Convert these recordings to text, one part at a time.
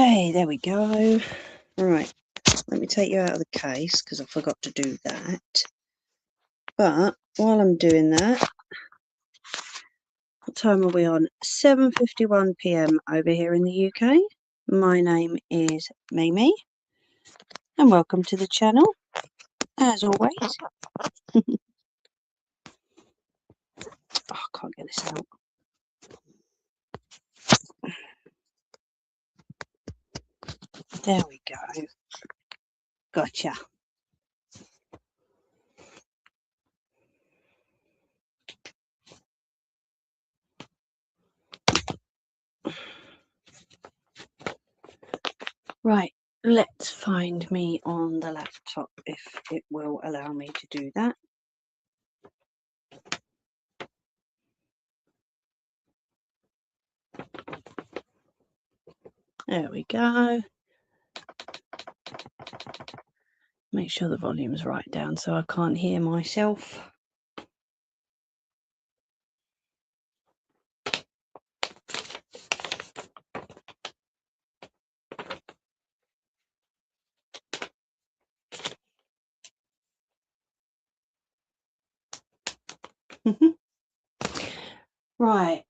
Hey, there we go. Right, let me take you out of the case because I forgot to do that. But while I'm doing that, what time are we on? 7:51 p.m. over here in the UK. My name is Mimi, and welcome to the channel, as always. Oh, I can't get this out. There we go. Gotcha. Right, let's find me on the laptop if it will allow me to do that. There we go. Make sure the volume's right down so I can't hear myself. Right,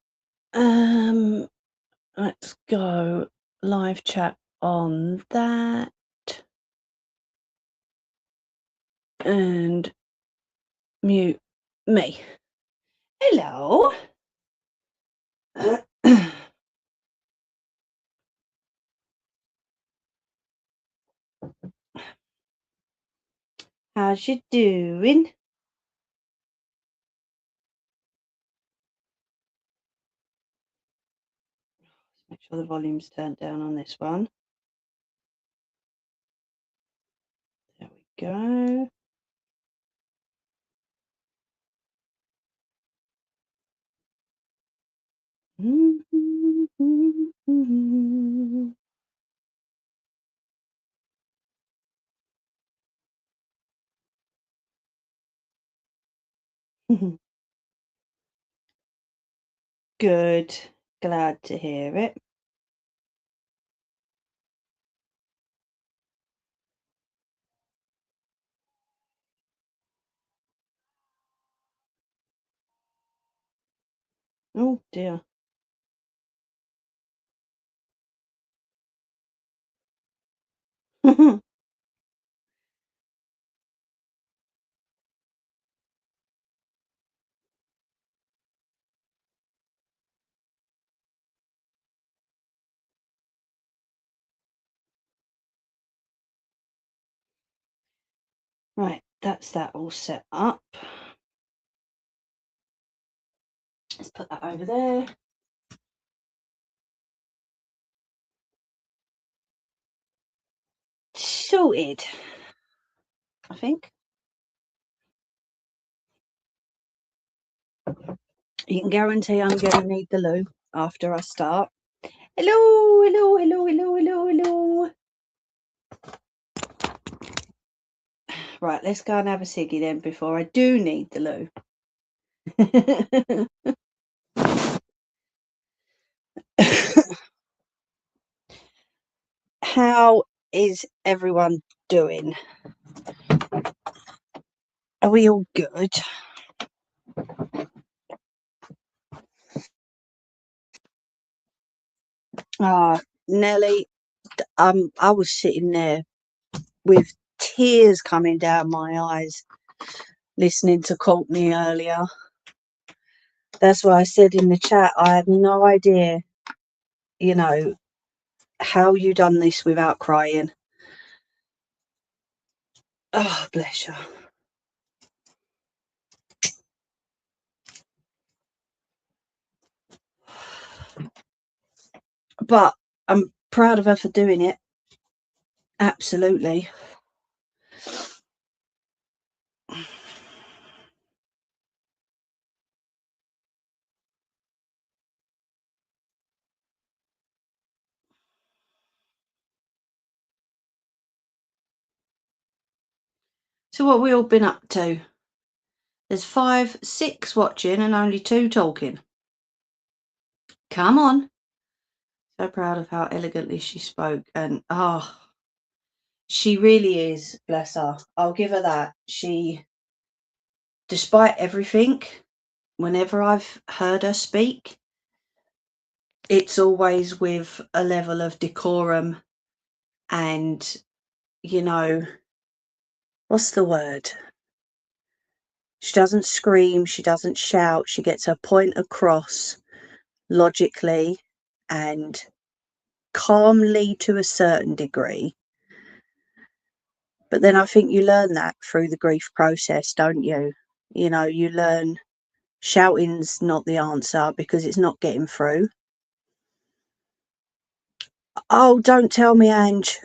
let's go live chat on that and mute me. Hello. How's you doing? Make sure the volume's turned down on this one. There we go. Good. Glad to hear it. Oh dear. Right, that's that all set up. Let's put that over there. Sorted, I think. You can guarantee I'm going to need the loo after I start. Hello, hello, hello, hello, hello, hello. Right, let's go and have a ciggy then before I do need the loo. How is everyone doing? Are we all good? Nelly, I was sitting there with tears coming down my eyes listening to Courtney earlier. That's why I said in the chat, I have no idea, you know, how you done this without crying. Oh, bless you. But I'm proud of her for doing it. Absolutely. So what we all been up to? There's 5, 6 watching and only 2 talking. Come on. So proud of how elegantly she spoke, and she really is, bless her. I'll give her that. She, despite everything, whenever I've heard her speak, it's always with a level of decorum and, you know, what's the word? She doesn't scream, she doesn't shout, she gets her point across logically and calmly to a certain degree. But then I think you learn that through the grief process, don't you? You know, you learn shouting's not the answer because it's not getting through. Oh, don't tell me, Ange.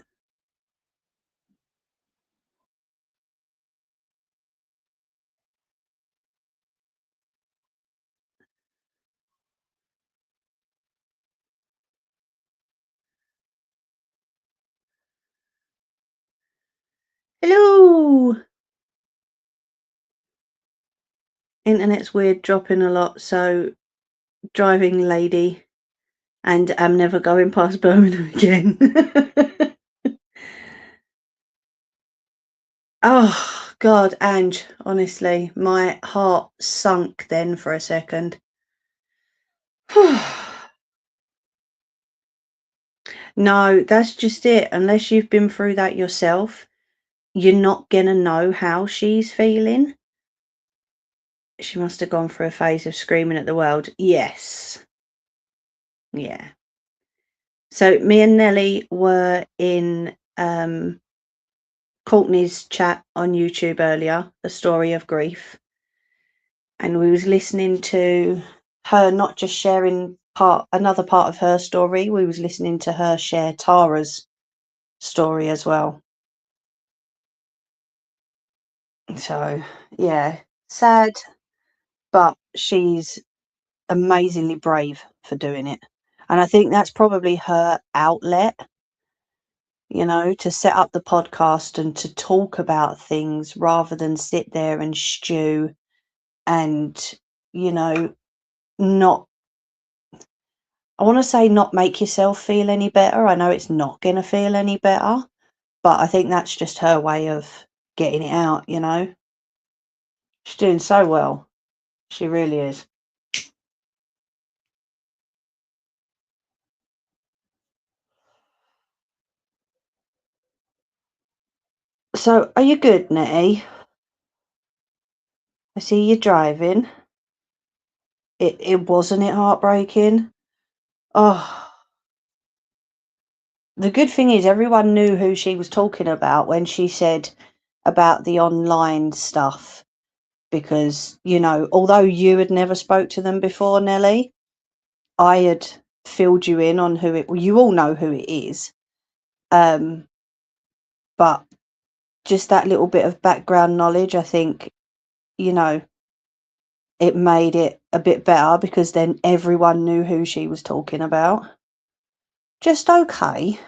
Hello. Internet's weird, dropping a lot, so driving lady, and I'm never going past Birmingham again. Oh, God, Ange, honestly, my heart sunk then for a second. No, that's just it. Unless you've been through that yourself, you're not gonna know how she's feeling. She must have gone through a phase of screaming at the world. Yes. Yeah. So me and Nelly were in Courtney's chat on YouTube earlier, The Story of Grief. And we was listening to her not just sharing another part of her story, we was listening to her share Tara's story as well. So yeah, sad, but she's amazingly brave for doing it. And I think that's probably her outlet, you know, to set up the podcast and to talk about things rather than sit there and stew and, you know, not, I want to say not make yourself feel any better. I know it's not going to feel any better, but I think that's just her way of getting it out, you know. She's doing so well. She really is. So, are you good, Nettie? I see you driving. It wasn't it heartbreaking? Oh, the good thing is everyone knew who she was talking about when she said about the online stuff, because, you know, although you had never spoke to them before, Nelly, I had filled you in on who it, well, you all know who it is. But just that little bit of background knowledge, I think, you know, it made it a bit better because then everyone knew who she was talking about. Just okay.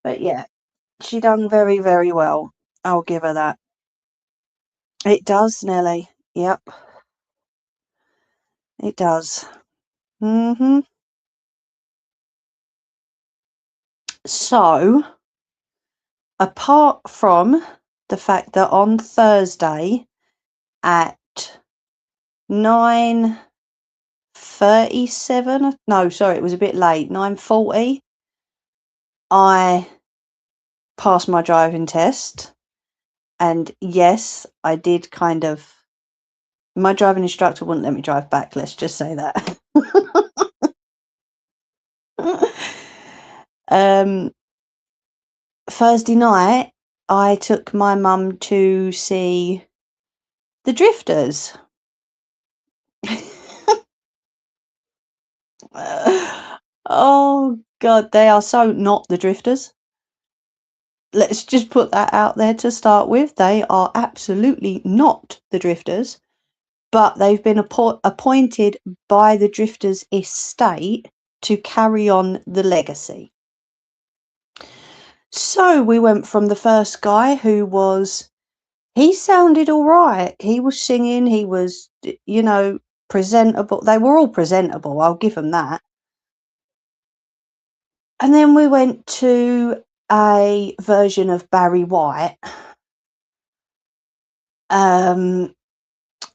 But yeah, she done very, very well. I'll give her that. It does, Nelly. Yep, it does. So, apart from the fact that on Thursday at 9:37, no, sorry, it was a bit late, 9:40, I passed my driving test. And yes, I did kind of, my driving instructor wouldn't let me drive back, let's just say that. Thursday night, I took my mum to see the Drifters. Oh God, they are so not the Drifters. Let's just put that out there to start with. They are absolutely not the Drifters, but they've been appointed by the Drifters estate to carry on the legacy. So we went from the first guy, who was He sounded all right. He was singing. He was, presentable. They were all presentable. I'll give them that. And then we went to a version of Barry White. And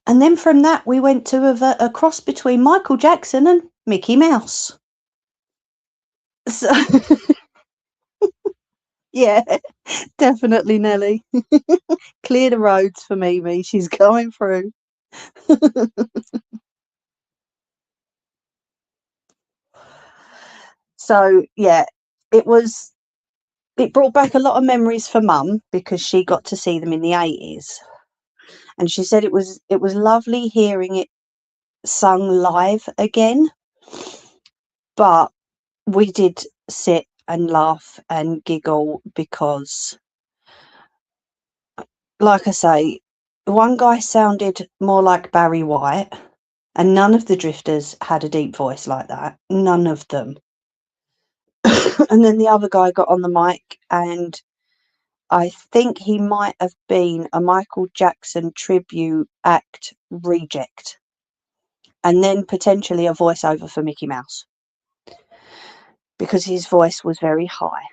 then from that, we went to a cross between Michael Jackson and Mickey Mouse. So, yeah, definitely, Nelly. Clear the roads for Mimi. She's going through. So, yeah, it brought back a lot of memories for Mum because she got to see them in the 80s. And she said it was lovely hearing it sung live again. But we did sit and laugh and giggle because, like I say, one guy sounded more like Barry White, and none of the drifters had a deep voice like that. None of them. And then the other guy got on the mic, and I think he might have been a Michael Jackson tribute act reject, and then potentially a voiceover for Mickey Mouse because his voice was very high.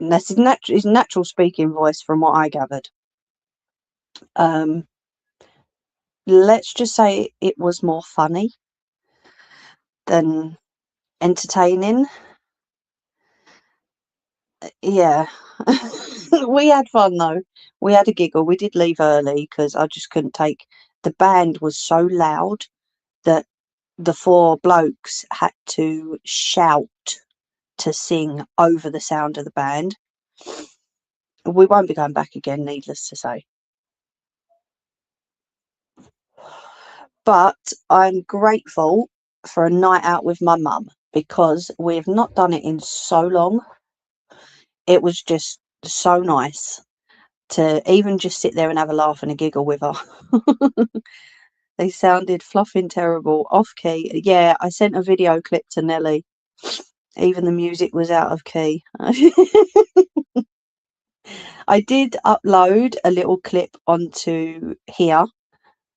And that's his natural speaking voice, from what I gathered. Let's just say it was more funny than entertaining. Yeah. We had fun though. We had a giggle. We did leave early because I just couldn't take, the band was so loud that the four blokes had to shout to sing over the sound of the band. We won't be going back again, needless to say. But I'm grateful for a night out with my mum because we've not done it in so long. It was just so nice to even just sit there and have a laugh and a giggle with her. They sounded fluffing terrible, off key. Yeah, I sent a video clip to Nelly. Even the music was out of key. I did upload a little clip onto here.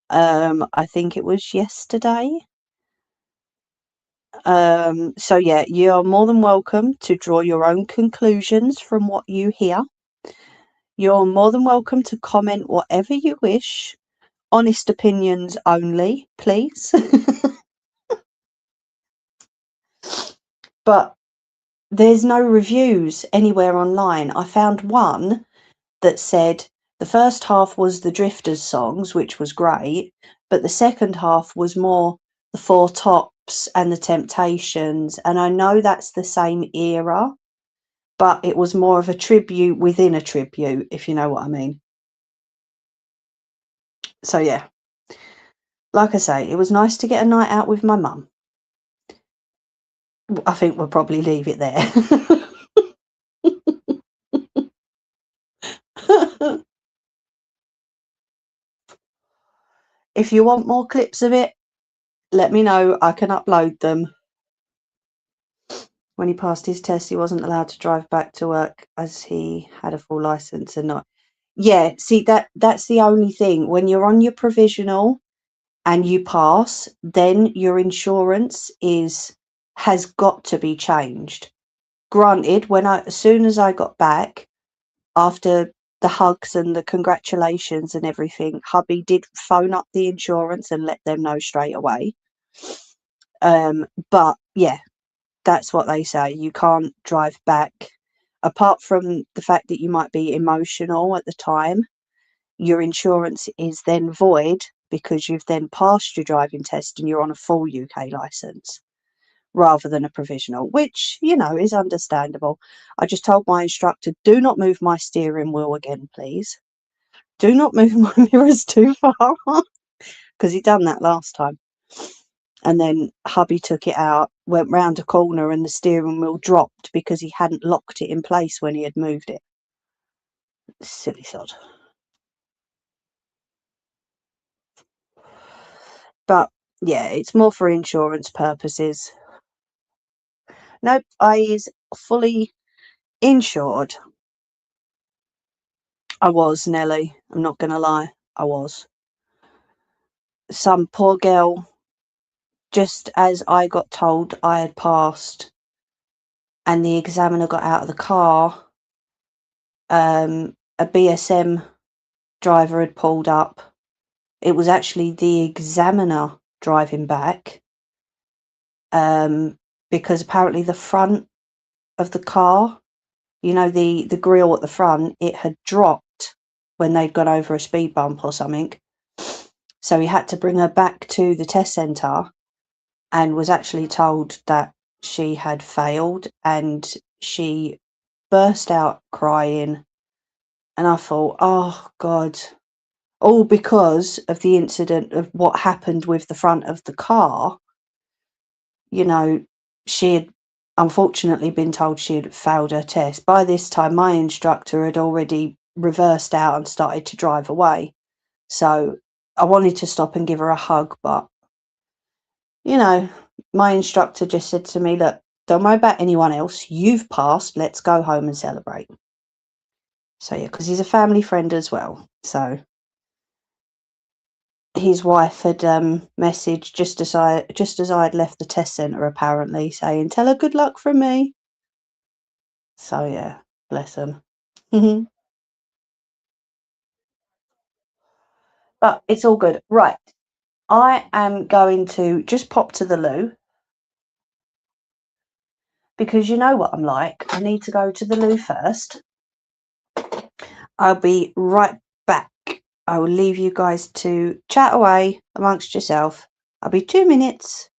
I think it was yesterday. So yeah, you're more than welcome to draw your own conclusions from what you hear. You're more than welcome to comment whatever you wish. Honest opinions only, please. But there's no reviews anywhere online. I found one that said the first half was the Drifters songs, which was great, but the second half was more the Four Tops and the Temptations. And I know that's the same era, but it was more of a tribute within a tribute, if you know what I mean. So yeah, like I say, it was nice to get a night out with my mum. I think we'll probably leave it there. If you want more clips of it, let me know. I can upload them. When he passed his test, he wasn't allowed to drive back to work as he had a full license and not. Yeah, see, that's the only thing. When you're on your provisional and you pass, then your insurance has got to be changed. Granted, as soon as I got back, after the hugs and the congratulations and everything, hubby did phone up the insurance and let them know straight away. But yeah, that's what they say. You can't drive back. Apart from the fact that you might be emotional at the time, your insurance is then void because you've then passed your driving test and you're on a full UK license rather than a provisional, which, is understandable. I just told my instructor, do not move my steering wheel again, please. Do not move my mirrors too far because he done that last time. And then hubby took it out, went round a corner and the steering wheel dropped because he hadn't locked it in place when he had moved it. Silly sod. But yeah, it's more for insurance purposes. Nope, I is fully insured. I was, Nelly. I'm not going to lie, I was. Some poor girl, just as I got told I had passed and the examiner got out of the car, a BSM driver had pulled up. It was actually the examiner driving back, because apparently the front of the car, you know, the grille at the front, it had dropped when they'd gone over a speed bump or something. So he had to bring her back to the test centre and was actually told that she had failed, and she burst out crying. And I thought, oh God, all because of the incident of what happened with the front of the car. You know, she had unfortunately been told she had failed her test. By this time, my instructor had already reversed out and started to drive away. So I wanted to stop and give her a hug, but, you know, my instructor just said to me, look, don't worry about anyone else. You've passed. Let's go home and celebrate. So, yeah, because he's a family friend as well. So his wife had messaged just as I had left the test centre, apparently, saying, tell her good luck from me. So, yeah, bless him. But it's all good. Right. I am going to just pop to the loo, because you know what I'm like. I need to go to the loo first. I'll be right back. I will leave you guys to chat away amongst yourself. I'll be 2 minutes.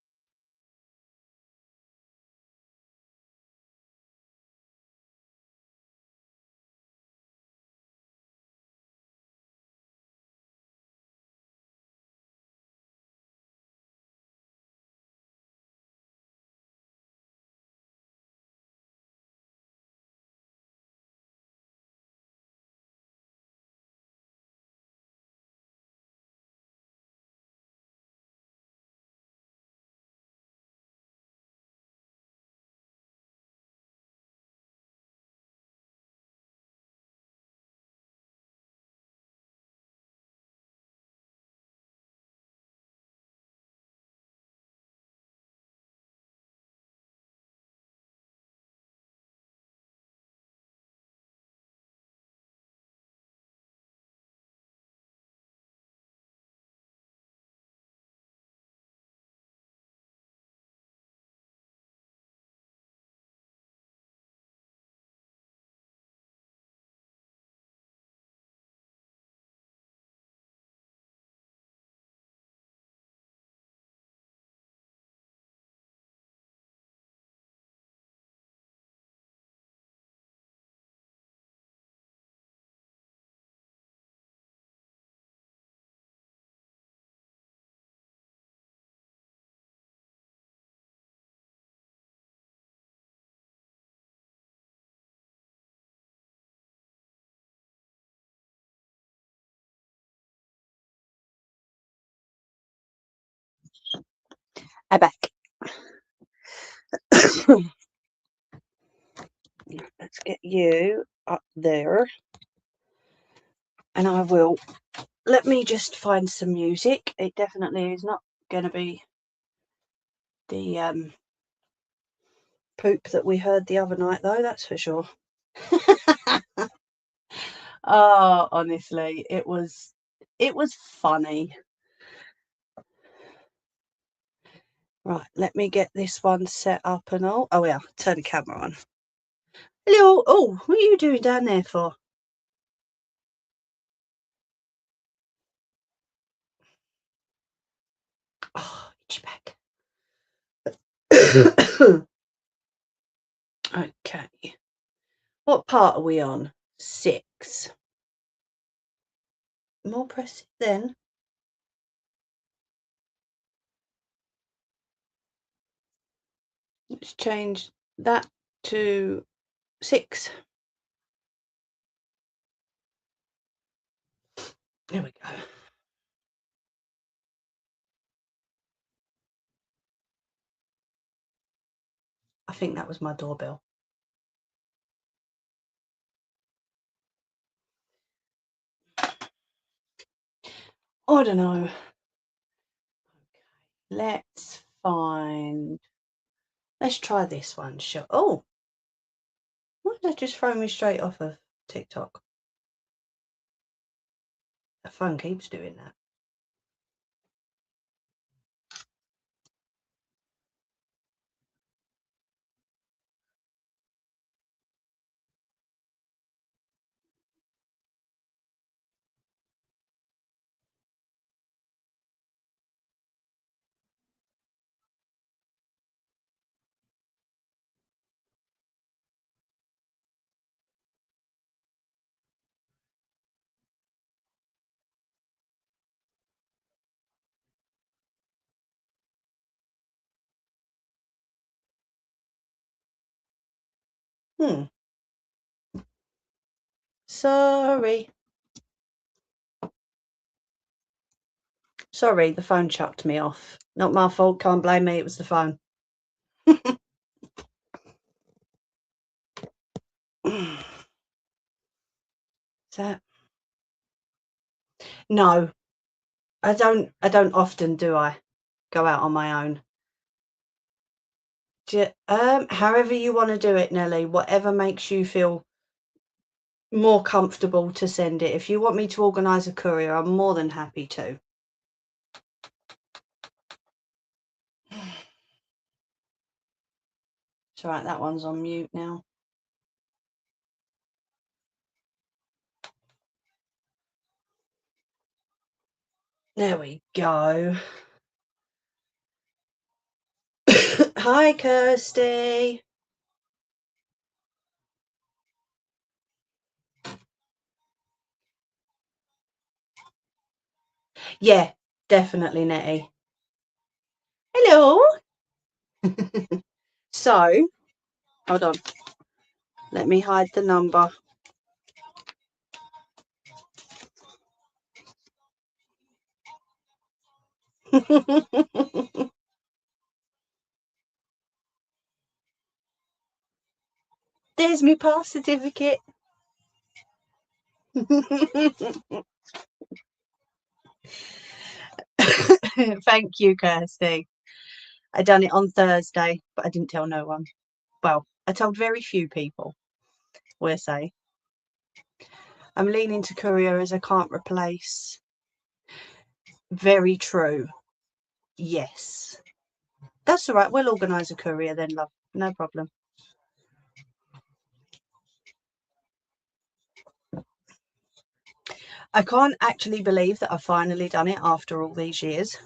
I'm back. Let's get you up there. And I will, let me just find some music. It definitely is not going to be the poop that we heard the other night, though, that's for sure. Oh, honestly, it was funny. Right, let me get this one set up and all. Oh, yeah, turn the camera on. Hello. Oh, what are you doing down there for? Oh, itchy back. Okay. What part are we on? 6. More press it then. Let's change that to 6. There we go. I think that was my doorbell. I don't know. Let's try this one. Sure. Oh, why did that just throw me straight off of TikTok? The phone keeps doing that. Sorry. Sorry, the phone chucked me off. Not my fault, can't blame me, it was the phone. That? No, I don't often, do I? Go out on my own. However you want to do it, Nelly, whatever makes you feel more comfortable to send it. If you want me to organise a courier, I'm more than happy to. It's all right, that one's on mute now. There we go. Hi, Kirsty. Yeah, definitely, Nettie. Hello. So, hold on. Let me hide the number. There's my pass certificate. Thank you, Kirsty. I done it on Thursday, but I didn't tell no one. Well, I told very few people, we'll say. I'm leaning to courier as I can't replace. Very true. Yes. That's all right. We'll organise a courier then, love. No problem. I can't actually believe that I've finally done it after all these years.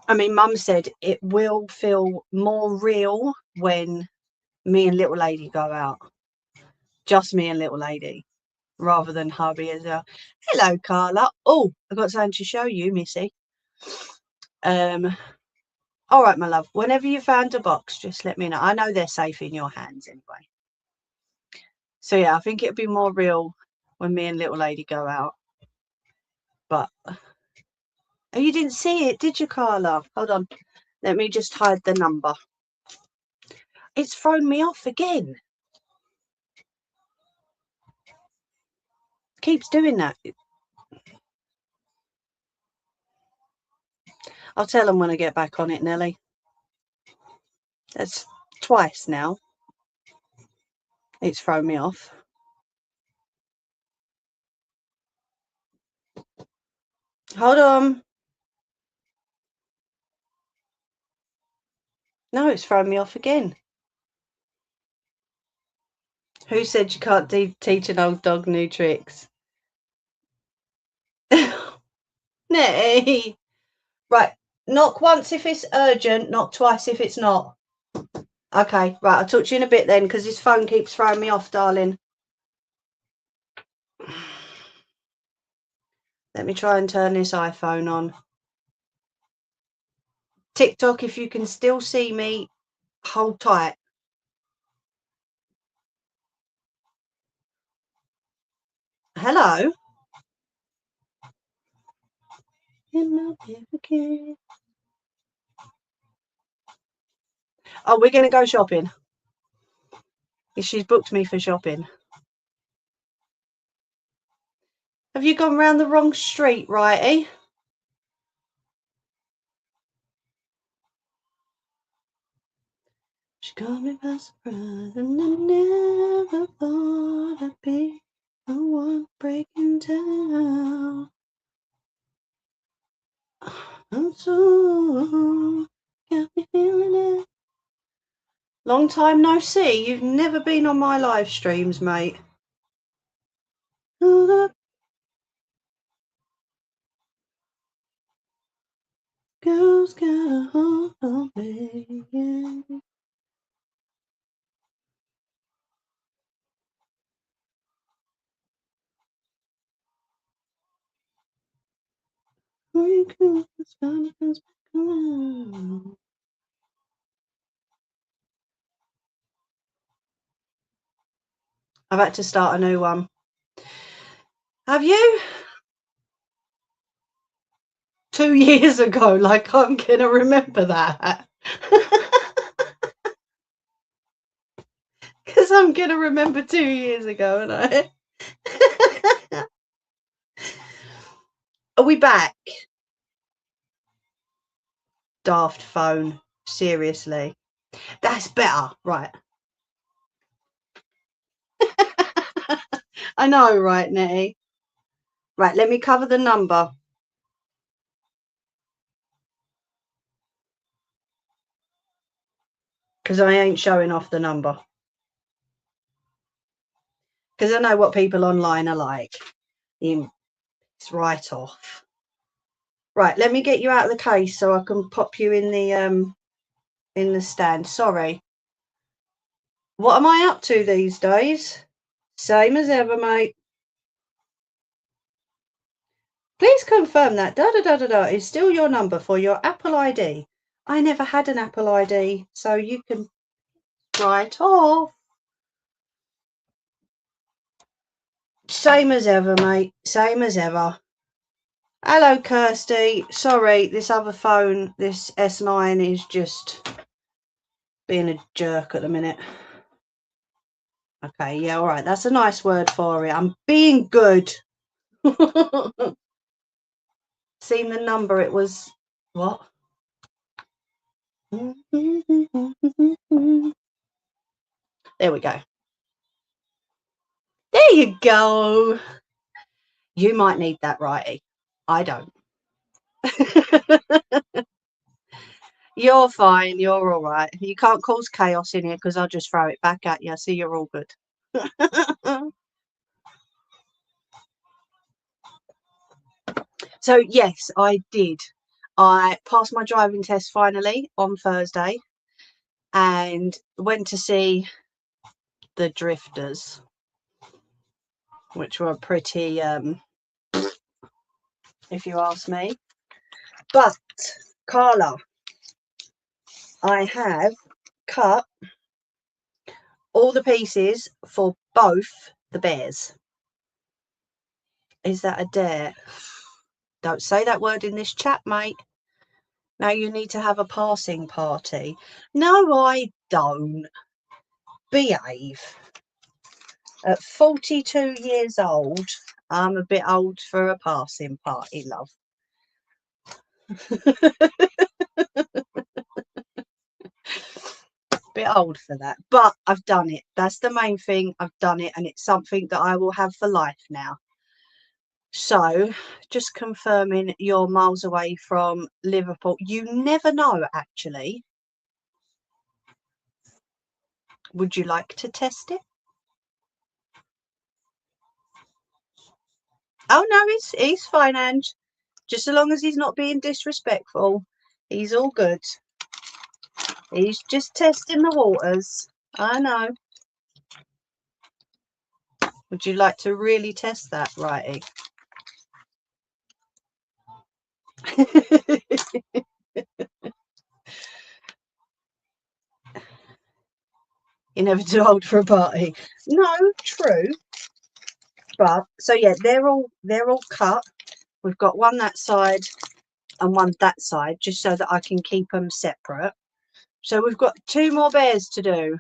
I mean, Mum said it will feel more real when me and little lady go out. Just me and little lady, rather than hubby as well. Hello, Carla. Oh, I've got something to show you, Missy. All right, my love. Whenever you found a box, just let me know. I know they're safe in your hands anyway. So yeah, I think it'd be more real when me and little lady go out. But oh, you didn't see it, did you, Carla? Hold on. Let me just hide the number. It's thrown me off again. Keeps doing that. I'll tell them when I get back on it, Nelly. That's twice now. It's thrown me off. Hold on. No, it's thrown me off again. Who said you can't teach an old dog new tricks? Nay. Right. Knock once if it's urgent, knock twice if it's not. Okay, right. I'll talk to you in a bit then, because this phone keeps throwing me off, darling. Let me try and turn this iPhone on. TikTok, if you can still see me, hold tight. Hello? Oh, we're going to go shopping. She's booked me for shopping. Have you gone round the wrong street, righty? She caught me by surprise, and I never thought I'd be the one breaking down. I'm so got me feeling it. Long time no see. You've never been on my live streams, mate. Girls got a hold on me. I've had to start a new one. Have you? 2 years ago, like I'm gonna remember that. Because I'm gonna remember 2 years ago, and I. Are we back? Daft phone. Seriously. That's better. Right. I know, right, Nettie? Right, let me cover the number. Because I ain't showing off the number. Because I know what people online are like. It's right off. Right, let me get you out of the case so I can pop you in the stand. Sorry. What am I up to these days? Same as ever, mate. Please confirm that is still your number for your Apple ID. I never had an Apple ID, so you can right off. Same as ever, mate. Same as ever. Hello, Kirsty. Sorry, this other phone, this S9, is just being a jerk at the minute. Okay, yeah, all right. That's a nice word for it. I'm being good. Seen the number, it was what? There we go. There you go. You might need that, righty. I don't. You're fine. You're all right. You can't cause chaos in here because I'll just throw it back at you. So you're all good. So, yes, I did. I passed my driving test finally on Thursday and went to see the Drifters, which were pretty, if you ask me. But, Carla, I have cut all the pieces for both the bears. Is that a dare? Don't say that word in this chat, mate. Now you need to have a passing party. No, I don't. Behave. At 42 years old, I'm a bit old for a passing party, love. Bit old for that, but I've done it. That's the main thing. I've done it, and it's something that I will have for life now. So, just confirming you're miles away from Liverpool. You never know, actually. Would you like to test it? Oh no, he's fine, Ange. Just as long as he's not being disrespectful, he's all good. He's just testing the waters. I know. Would you like to really test that, righty? You're never too old for a party. No, true. But so yeah, they're all cut. We've got one that side and one that side, just so that I can keep them separate. So we've got 2 more bears to do.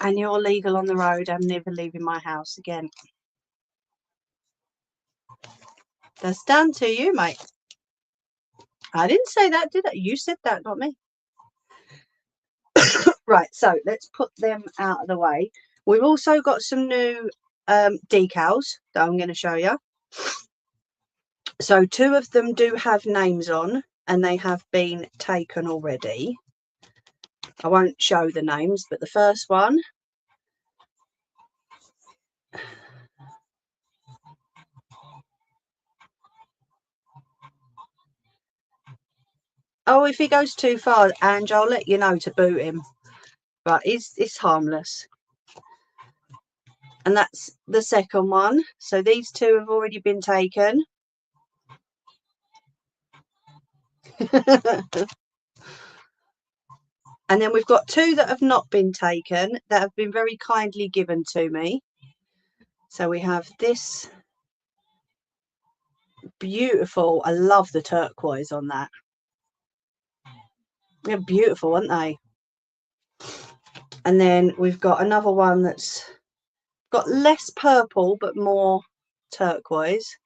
And you're legal on the road. I'm never leaving my house again. That's down to you, mate. I didn't say that, did I? You said that, not me. Right, so let's put them out of the way. We've also got some new decals that I'm going to show you. So 2 of them do have names on and they have been taken already. I won't show the names, but the first one, oh, if he goes too far, Ange, I'll let you know to boot him. But it's harmless. And that's the second one. So these 2 have already been taken. And then we've got 2 that have not been taken that have been very kindly given to me. So we have this beautiful, I love the turquoise on that. They're beautiful, aren't they? And then we've got another one that's got less purple but more turquoise.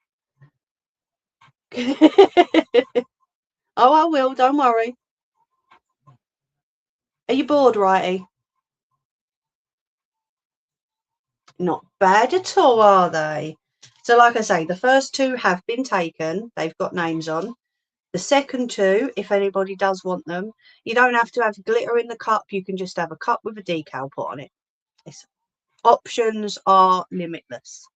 Oh, I will, don't worry. Are you bored, Righty? Not bad at all, are they? So like I say, the first 2 have been taken. They've got names on. The second 2, if anybody does want them, you don't have to have glitter in the cup. You can just have a cup with a decal put on it. Options are limitless.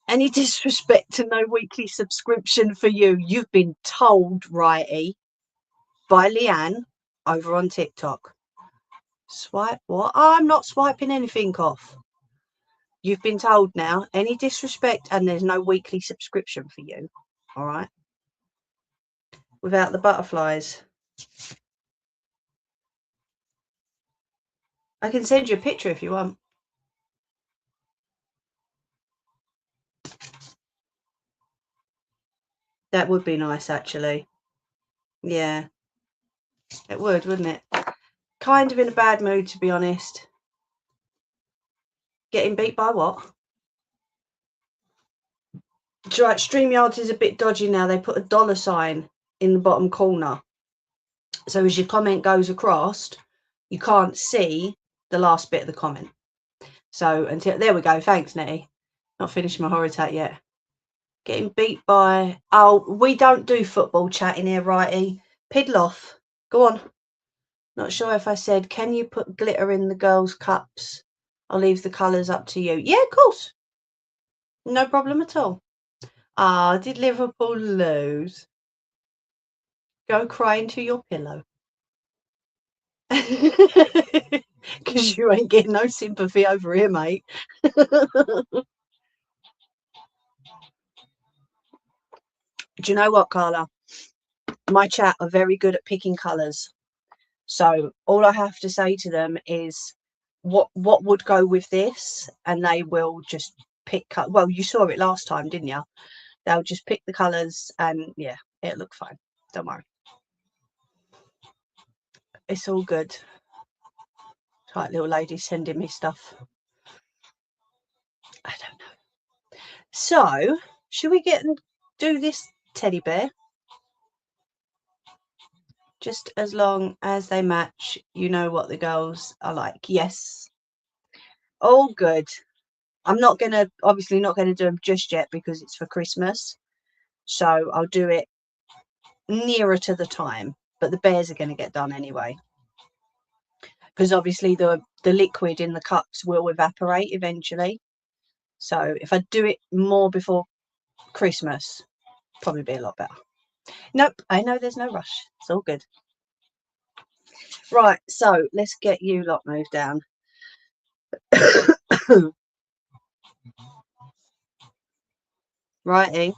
Any disrespect to no weekly subscription for you? You've been told, Righty, by Leanne over on TikTok. Swipe what? I'm not swiping anything off. You've been told now. Any disrespect, and there's no weekly subscription for you. All right. Without the butterflies. I can send you a picture if you want. That would be nice, actually. Yeah. It would, wouldn't it? Kind of in a bad mood, to be honest. Getting beat by what? Right, StreamYards is a bit dodgy now. They put a $sign in the bottom corner. So as your comment goes across, you can't see the last bit of the comment. So until there we go. Thanks, Nettie. Not finished my horror attack yet. Getting beat by. Oh, we don't do football chat in here, Righty. Pidloff. Go on. Not sure if I said, can you put glitter in the girls' cups? I'll leave the colours up to you. Yeah, of course. No problem at all. Ah, did Liverpool lose? Go cry into your pillow. Because you ain't getting no sympathy over here, mate. Do you know what, Carla? My chat are very good at picking colours. So all I have to say to them is what would go with this, and they will just pick. Well, you saw it last time, didn't you? They'll just pick the colours, and yeah, it'll look fine. Don't worry. It's all good. Right, little lady sending me stuff. I don't know. So, should we get and do this teddy bear? Just as long as they match, you know what the girls are like. Yes. All good. I'm not going to, obviously not going to do them just yet because it's for Christmas. So I'll do it nearer to the time. But the bears are going to get done anyway. Because obviously the liquid in the cups will evaporate eventually. So if I do it more before Christmas, probably be a lot better. Nope, I know there's no rush. It's all good. Right, so let's get you lot moved down. Righty.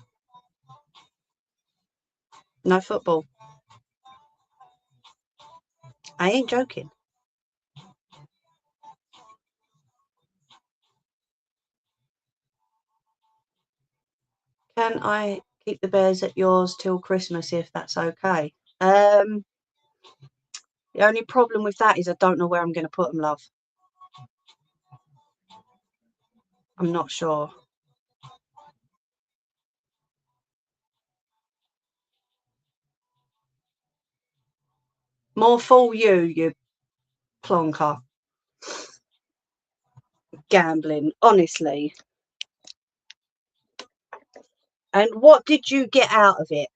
No football. I ain't joking. Can I keep the bears at yours till Christmas if that's okay? The only problem with that is I don't know where I'm going to put them, love. I'm not sure. More fool you plonker. Gambling, honestly. And what did you get out of it?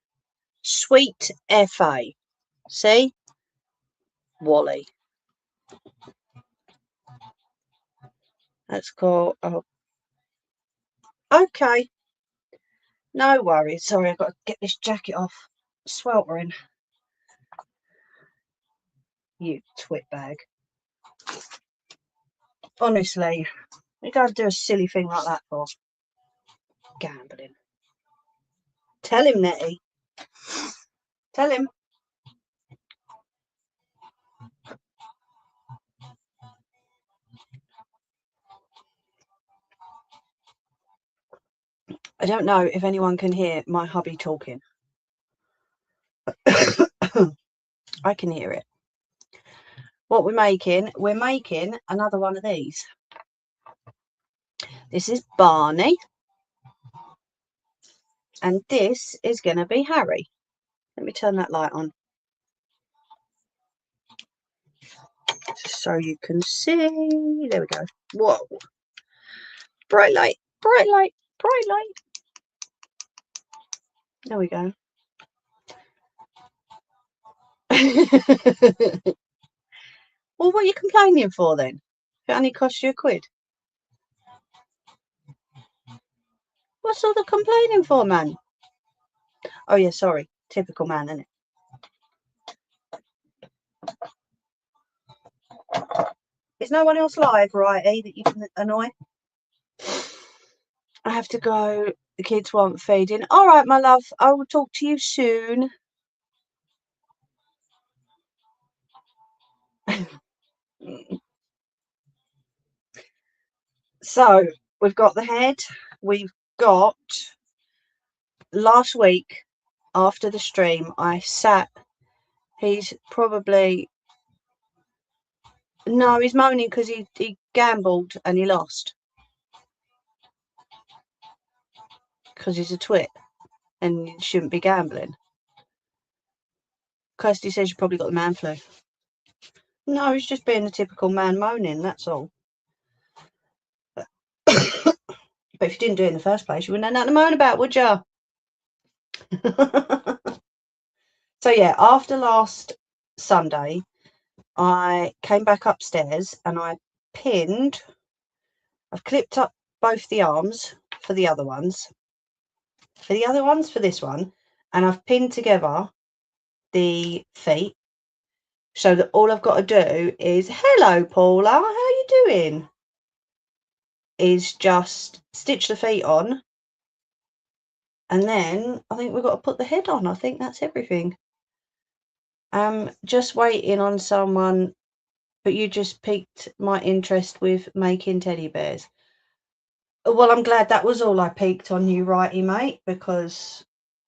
Sweet FA. See? Wally. That's cool. Oh. Okay. No worries. Sorry, I've got to get this jacket off. Sweltering. You twit bag. Honestly, you gotta do a silly thing like that for? Gambling. Tell him, Nettie. Tell him. I don't know if anyone can hear my hubby talking. I can hear it. What we're making another one of these. This is Barney. And this is going to be Harry. Let me turn that light on. Just so you can see. There we go. Whoa. Bright light, bright light, bright light. There we go. Well, what are you complaining for then? It only cost you £1. What's all the complaining for, man? Oh yeah, sorry. Typical man, isn't it? Is no one else live, righty, that you can annoy? I have to go. The kids want feeding. All right, my love. I will talk to you soon. So we've got the head. We've got last week after the stream. I sat. He's probably no. He's moaning because he gambled and he lost because he's a twit and you shouldn't be gambling. Kirsty says you probably got the man flu. No, he's just being a typical man moaning. That's all. But if you didn't do it in the first place, you wouldn't have nothing to moan about, would you? So yeah, after last Sunday, I came back upstairs and I've clipped up both the arms for the other ones. For this one, and I've pinned together the feet so that all I've got to do is, hello Paula, how are you doing? Is just stitch the feet on. And then I think we've got to put the head on. I think that's everything. I'm just waiting on someone, but you just piqued my interest with making teddy bears. Well, I'm glad that was all I piqued on you, righty, mate, because,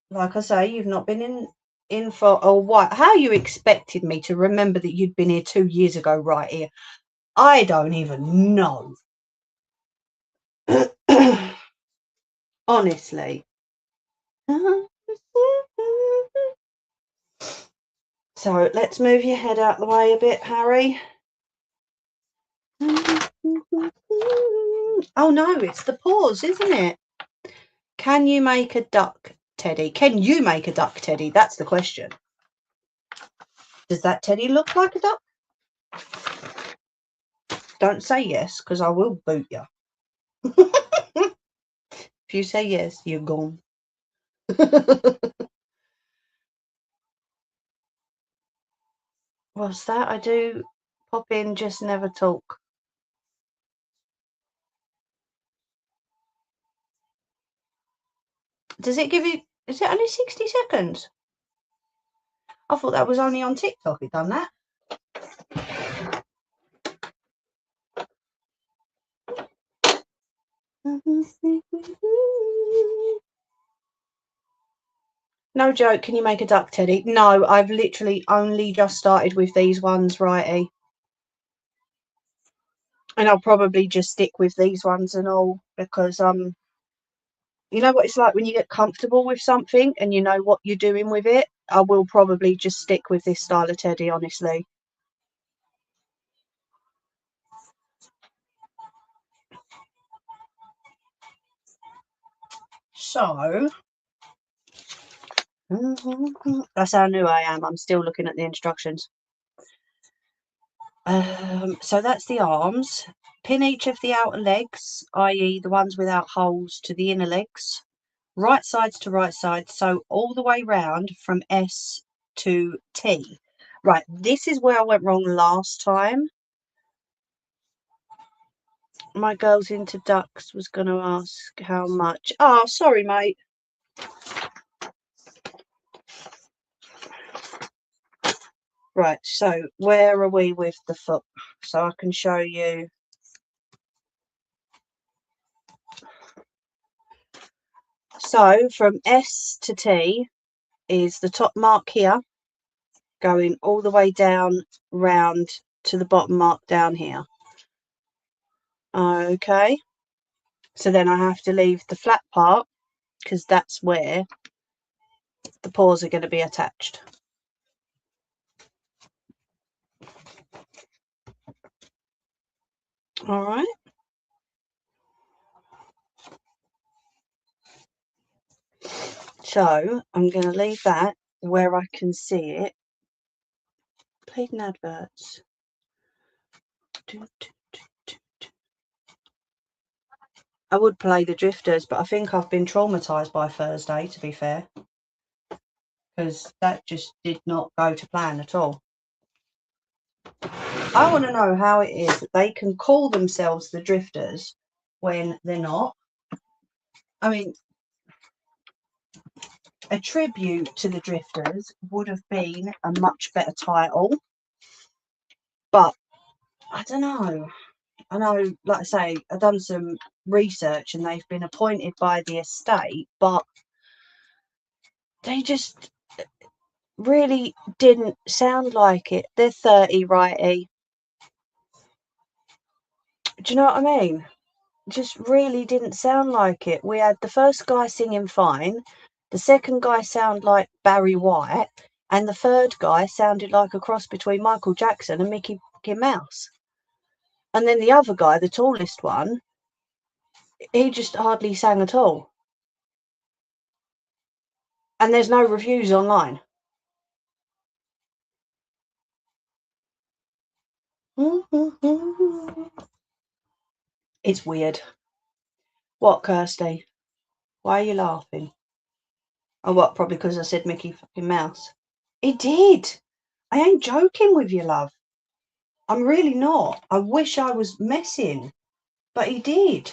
like I say, you've not been in for a while. How you expected me to remember that you'd been here 2 years ago, right here? I don't even know. Honestly. So let's move your head out the way a bit, Harry. Oh no, it's the paws, isn't it? Can you make a duck, Teddy? Can you make a duck, Teddy? That's the question. Does that Teddy look like a duck? Don't say yes, because I will boot you. If you say yes, you're gone. What's that? I do pop in, just never talk. Does it give you, is it only 60 seconds? I thought that was only on TikTok it done that. No joke, can you make a duck, Teddy? No, I've literally only just started with these ones, righty. And I'll probably just stick with these ones and all, because you know what it's like when you get comfortable with something and you know what you're doing with it, I will probably just stick with this style of teddy, honestly. So that's how new I am. I'm still looking at the instructions. So that's the arms. Pin each of the outer legs, i.e. the ones without holes, to the inner legs. Right sides to right sides, so all the way round from S to T. Right, this is where I went wrong last time. My girls into ducks was going to ask how much. Oh, sorry, mate. Right, so where are we with the foot? So I can show you. So from S to T is the top mark here, going all the way down round to the bottom mark down here. Okay, so then I have to leave the flat part because that's where the paws are going to be attached. All right. So I'm going to leave that where I can see it. Bleeding adverts. I would play the Drifters, but I think I've been traumatised by Thursday, to be fair, because that just did not go to plan at all. I want to know how it is that they can call themselves the Drifters when they're not. I mean, a tribute to the Drifters would have been a much better title, but I don't know. I know, like I say, I've done some research and they've been appointed by the estate, but they just really didn't sound like it. They're 30, righty. Do you know what I mean? Just really didn't sound like it. We had the first guy singing fine, the second guy sounded like Barry White, and the third guy sounded like a cross between Michael Jackson and Mickey Mouse. And then the other guy, the tallest one, he just hardly sang at all. And there's no reviews online. It's weird. What, Kirsty? Why are you laughing? Oh, what? Probably because I said Mickey fucking Mouse. It did. I ain't joking with you, love. I'm really not. I wish I was messing, but he did.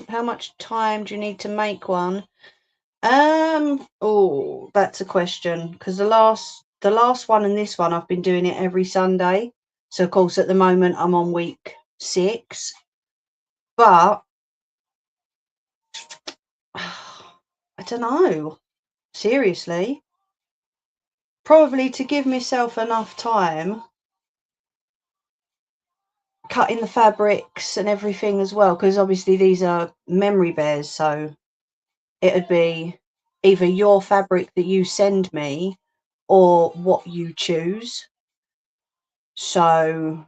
How much time do you need to make one? Oh, that's a question, because the last one and this one I've been doing it every Sunday. So of course at the moment I'm on week 6, but I don't know. Seriously, probably to give myself enough time cutting the fabrics and everything as well, because obviously these are memory bears, so it'd be either your fabric that you send me or what you choose. So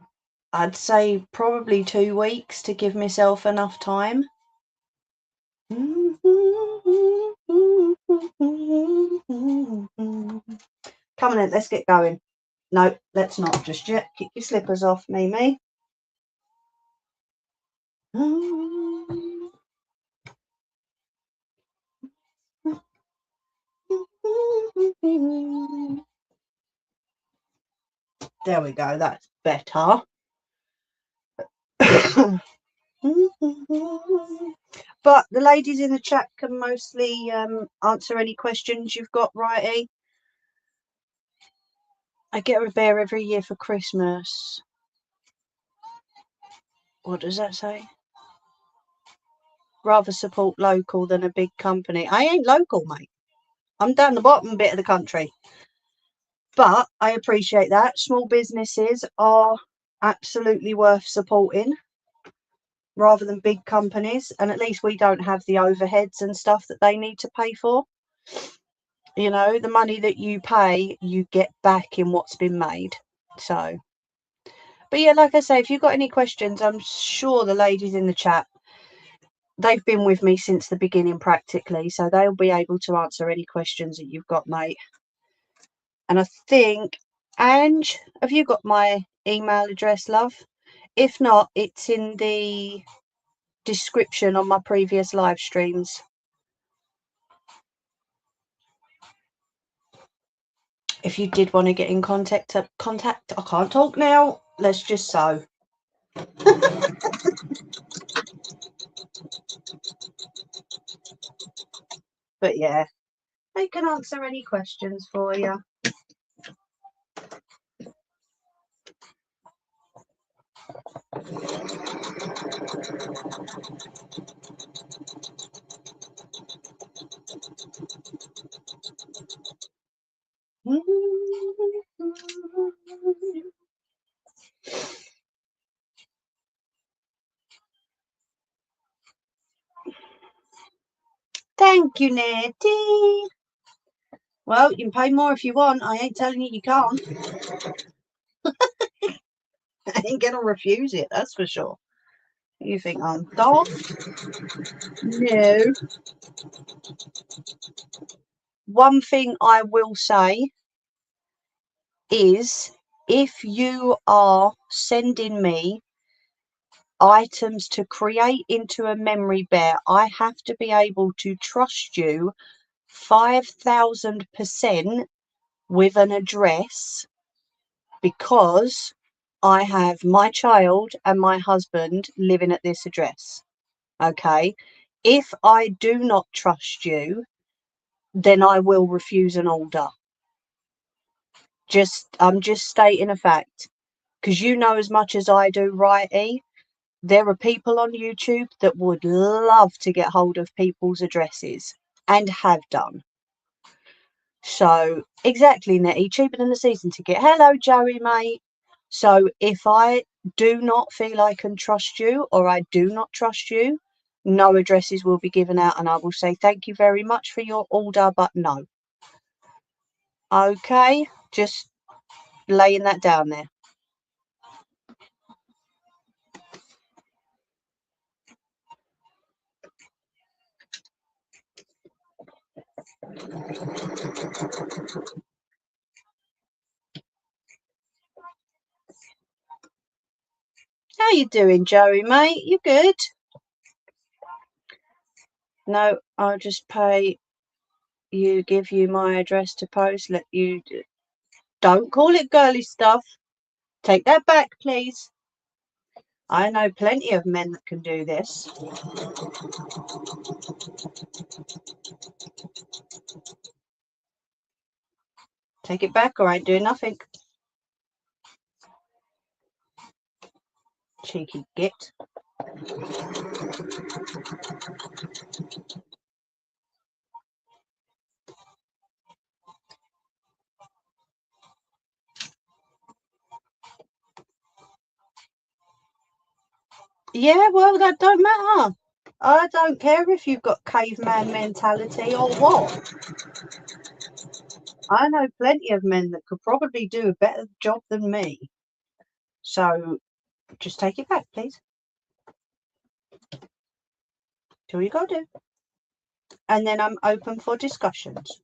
I'd say probably 2 weeks to give myself enough time. Come on then, let's get going. No, let's not just yet. Kick your slippers off, Mimi. There we go, that's better. But the ladies in the chat can mostly answer any questions you've got, righty? I get a bear every year for Christmas. What does that say? Rather support local than a big company. I ain't local, mate. I'm down the bottom bit of the country. But I appreciate that. Small businesses are absolutely worth supporting rather than big companies, and at least we don't have the overheads and stuff that they need to pay for. You know, the money that you pay, you get back in what's been made. So, but yeah, like I say, if you've got any questions, I'm sure the ladies in the chat, they've been with me since the beginning practically, so they'll be able to answer any questions that you've got, mate. And I think, Ange, have you got my email address, love? If not, it's in the description on my previous live streams. If you did want to get in contact, I can't talk now. Let's just sew. But yeah, they can answer any questions for you. Thank you, Nettie. Well, you can pay more if you want. I ain't telling you you can't. I ain't gonna refuse it, that's for sure. You think I'm daft? No. One thing I will say is, if you are sending me items to create into a memory bear, I have to be able to trust you 5,000% with an address, because I have my child and my husband living at this address. Okay, if I do not trust you, then I will refuse an order. I'm just stating a fact, because you know as much as I do, righty, there are people on YouTube that would love to get hold of people's addresses and have done. So exactly, Nettie, cheaper than the season ticket. Hello, Joey, mate. So if I do not feel I can trust you, or I do not trust you, no addresses will be given out, and I will say thank you very much for your order, but no. Okay, just laying that down there. How you doing, Joey, mate? You good? No, I'll just pay you, give you my address to post, let you... Don't call it girly stuff. Take that back, please. I know plenty of men that can do this. Take it back or I ain't doing nothing. Cheeky git. Yeah, well, that don't matter. I don't care if you've got caveman mentality or what. I know plenty of men that could probably do a better job than me. So just take it back, please. Do what you gotta do. And then I'm open for discussions.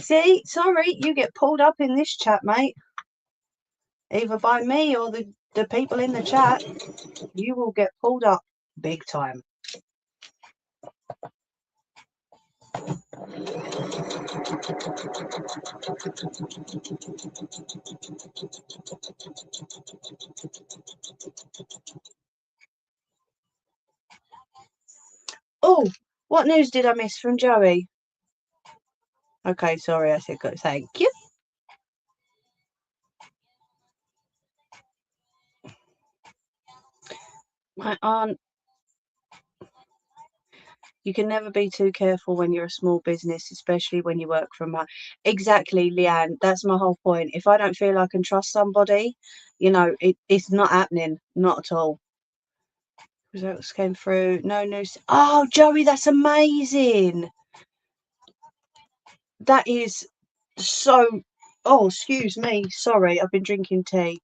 See, sorry, you get pulled up in this chat, mate. Either by me or the people in the chat. You will get pulled up big time. Oh, what news did I miss from Joey? Okay, sorry, I said go. Thank you. My aunt You can never be too careful when you're a small business, especially when you work from home. Exactly, Leanne. That's my whole point. If I don't feel I can trust somebody, you know, it's not happening. Not at all. Results came through. No news. Oh, Joey, that's amazing. That is so. Oh, excuse me. Sorry, I've been drinking tea.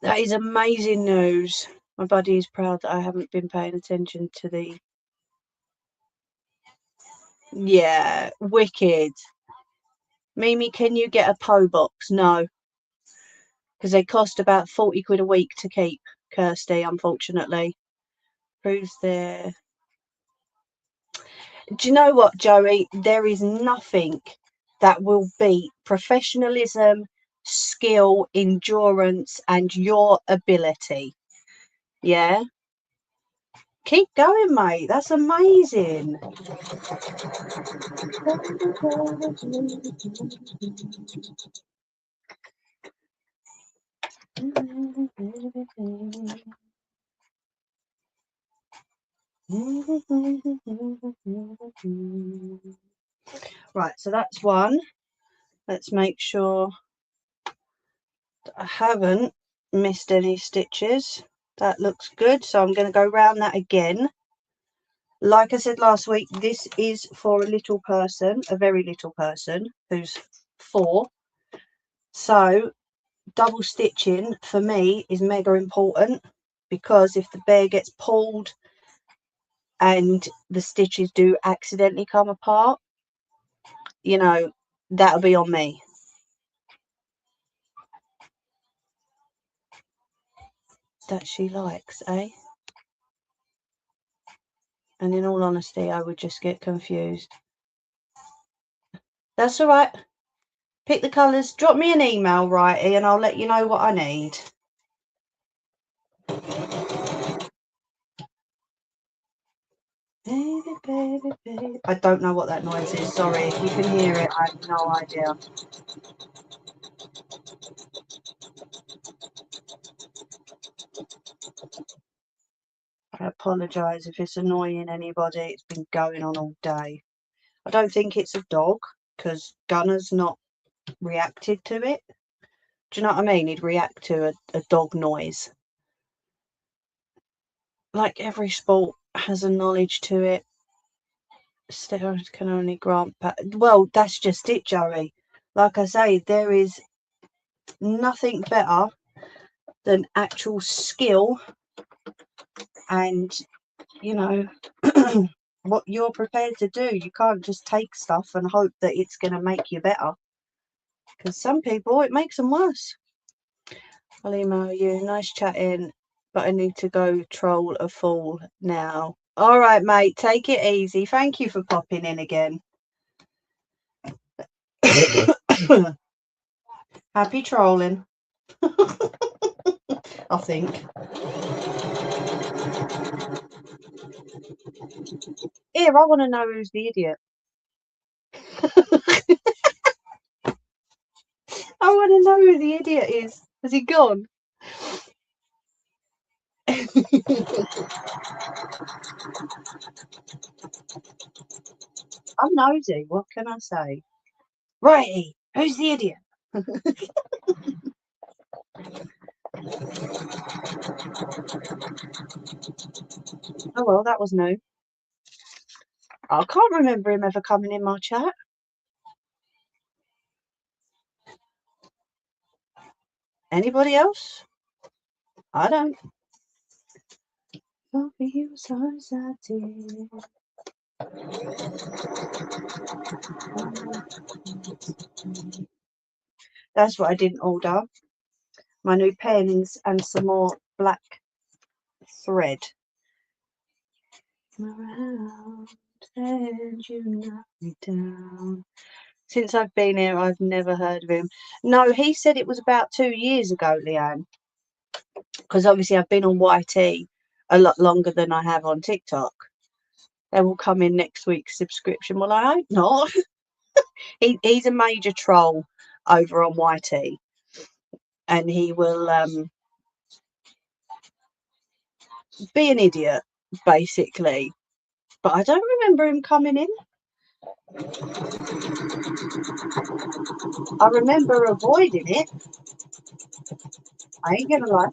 That is amazing news. My buddy is proud that I haven't been paying attention to the. Yeah, wicked. Mimi, can you get a PO box? No, because they cost about 40 quid a week to keep, Kirsty, unfortunately. Proves there. Do you know what, Joey? There is nothing that will beat professionalism, skill, endurance, and your ability. Yeah? Keep going, mate. That's amazing. Right, so that's one. Let's make sure that I haven't missed any stitches. That looks good, so I'm going to go round that again. Like I said last week, this is for a little person, a very little person who's 4. So double stitching for me is mega important, because if the bear gets pulled and the stitches do accidentally come apart, you know, that'll be on me. That she likes, eh? And in all honesty, I would just get confused. That's all right. Pick the colours. Drop me an email, Righty, and I'll let you know what I need. Baby, baby, baby. I don't know what that noise is. Sorry. If you can hear it, I have no idea. I apologise if it's annoying anybody. It's been going on all day. I don't think it's a dog, because Gunner's not reacted to it. Do you know what I mean? He'd react to a dog noise. Like every sport has a knowledge to it. Steroids can only grant. Well, that's just it, Joey. Like I say, there is nothing better than actual skill and, you know, what you're prepared to do. You can't just take stuff and hope that it's going to make you better, because some people, it makes them worse. I'll email you. Nice chatting, but I need to go troll a fool now. All right, mate, take it easy. Thank you for popping in again. Happy trolling. I think. Here, I want to know who's the idiot. I want to know who the idiot is. Has he gone? I'm nosy. What can I say? Righty, who's the idiot? Oh well, that was new. I can't remember him ever coming in my chat. Anybody else? I don't. For you, songs I did. That's what I didn't order. My new pens and some more black thread. Around and you knock me down. Since I've been here, I've never heard of him. No, he said it was about 2 years ago, Leanne. Because obviously I've been on YT a lot longer than I have on TikTok. They will come in next week's subscription. Well, I hope not. He's a major troll over on YT, and he will be an idiot. basically. But I don't remember him coming in. I remember avoiding it. I ain't gonna lie.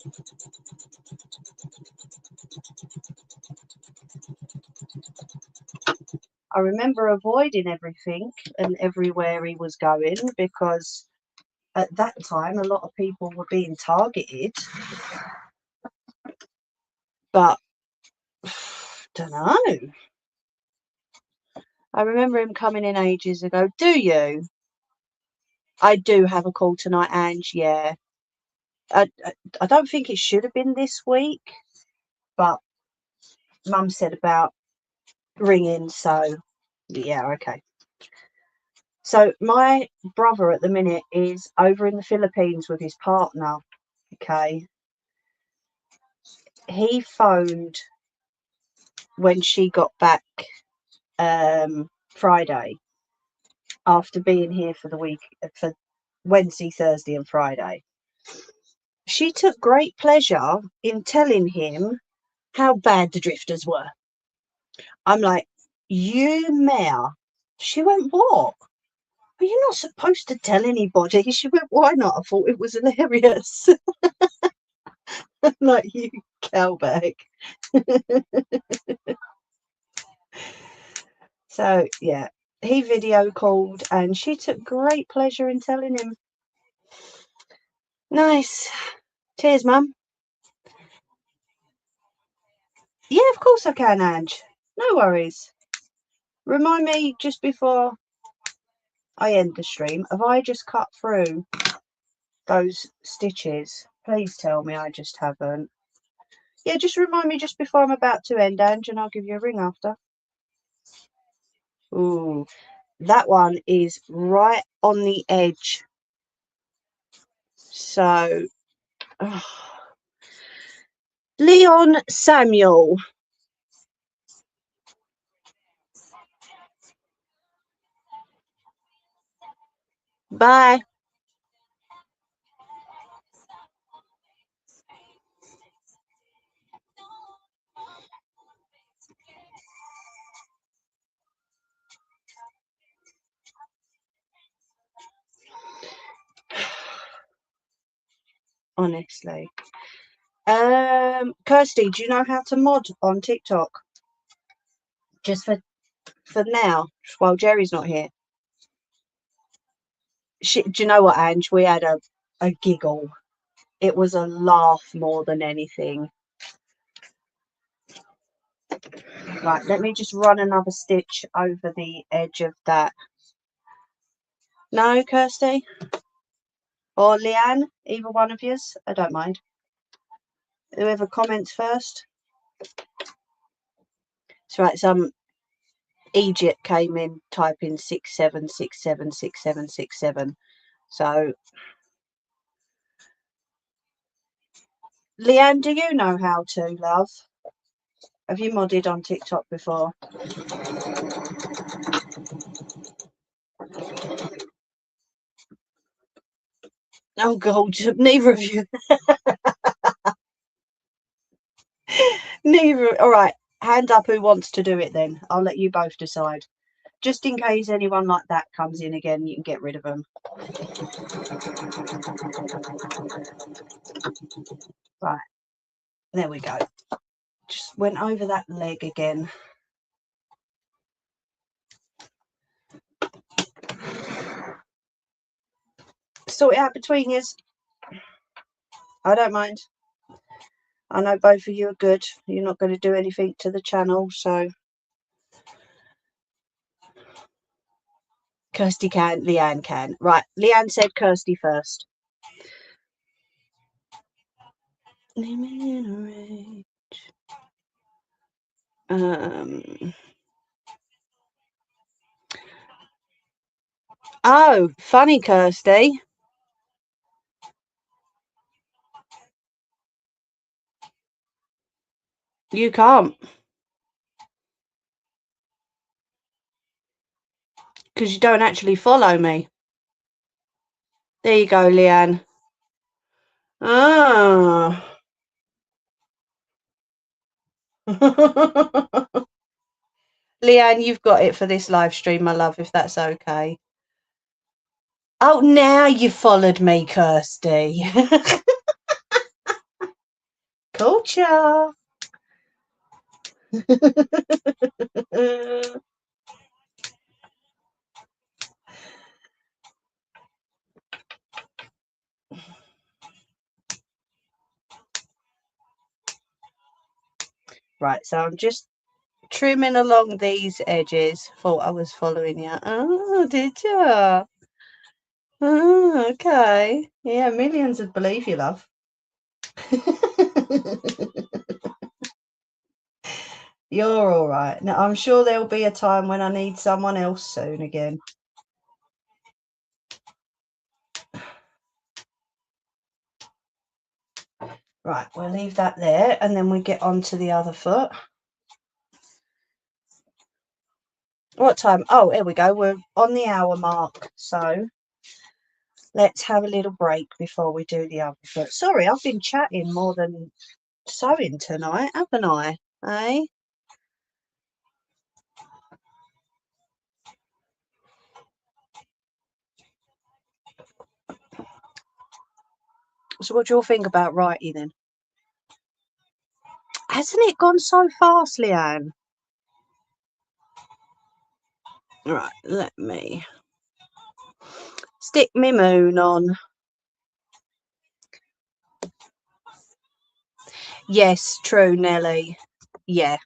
I remember avoiding everything and everywhere he was going because at that time a lot of people were being targeted. But don't know. I remember him coming in ages ago. Do you? I do have a call tonight, Ange. Yeah. I don't think it should have been this week, but Mum said about ringing, so yeah, okay. So my brother at the minute is over in the Philippines with his partner. Okay. He phoned when she got back Friday after being here for the week for Wednesday, Thursday, and Friday. She took great pleasure in telling him how bad the drifters were. I'm like, you mare. She went, what? Are you not supposed to tell anybody? She went, why not? I thought it was hilarious. I'm like, you cowbag. So, yeah, he video called and she took great pleasure in telling him. Nice. Cheers, Mum. Yeah, of course I can, Ange. No worries. Remind me just before I end the stream, have I just cut through those stitches? Please tell me I just haven't. Yeah, just remind me just before I'm about to end, Ange, and I'll give you a ring after. Ooh, that one is right on the edge. So, Leon Samuel. Bye. Honestly. Kirsty, do you know how to mod on TikTok? Just for now, while Jerry's not here. Do you know what, Ange? We had a giggle. It was a laugh more than anything. Right, let me just run another stitch over the edge of that. No, Kirsty? Or Leanne? Either one of yous? I don't mind. Whoever comments first. That's right, some Egypt came in typing 67676767. So, Leanne, do you know how to, love? Have you modded on TikTok before? Oh, God, neither of you. Neither. All right, hand up who wants to do it then. I'll let you both decide. Just in case anyone like that comes in again, you can get rid of them. Right, there we go. Just went over that leg again. Sort it out between yous. I don't mind. I know both of you are good. You're not going to do anything to the channel, so. Kirsty can, Leanne can. Right, Leanne said Kirsty first. Oh, funny, Kirsty. You can't. Because you don't actually follow me. There you go, Leanne. Ah. Leanne, you've got it for this live stream, my love, if that's okay. Oh, now you've followed me, Kirsty. Culture. Right, so I'm just trimming along these edges. Thought I was following you. Oh, did you? Oh, okay. Yeah, millions would believe you, love. You're all right. Now, I'm sure there'll be a time when I need someone else soon again. Right, we'll leave that there and then we get on to the other foot. What time? Oh, here we go. We're on the hour mark. So let's have a little break before we do the other foot. Sorry, I've been chatting more than sewing tonight, haven't I? Eh? So what do you all think about writing then? Hasn't it gone so fast, Leanne? Right, let me stick my moon on. Yes, true, Nelly. Yeah.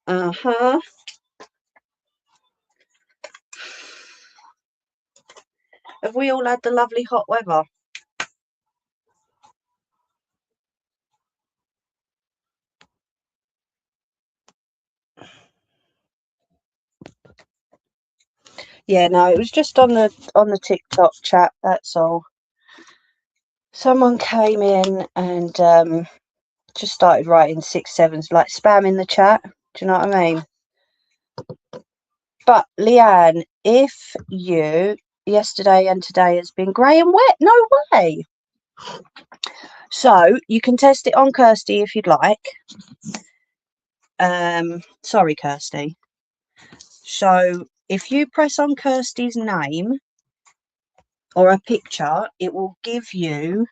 Uh-huh. Have we all had the lovely hot weather? Yeah, no, it was just on the TikTok chat, that's all. Someone came in and just started writing 6-7s, like spamming the chat. Do you know what I mean? But Leanne, if you yesterday and today has been grey and wet, no way. So you can test it on Kirsty if you'd like. Sorry, Kirsty. So if you press on Kirsty's name or a picture, it will give you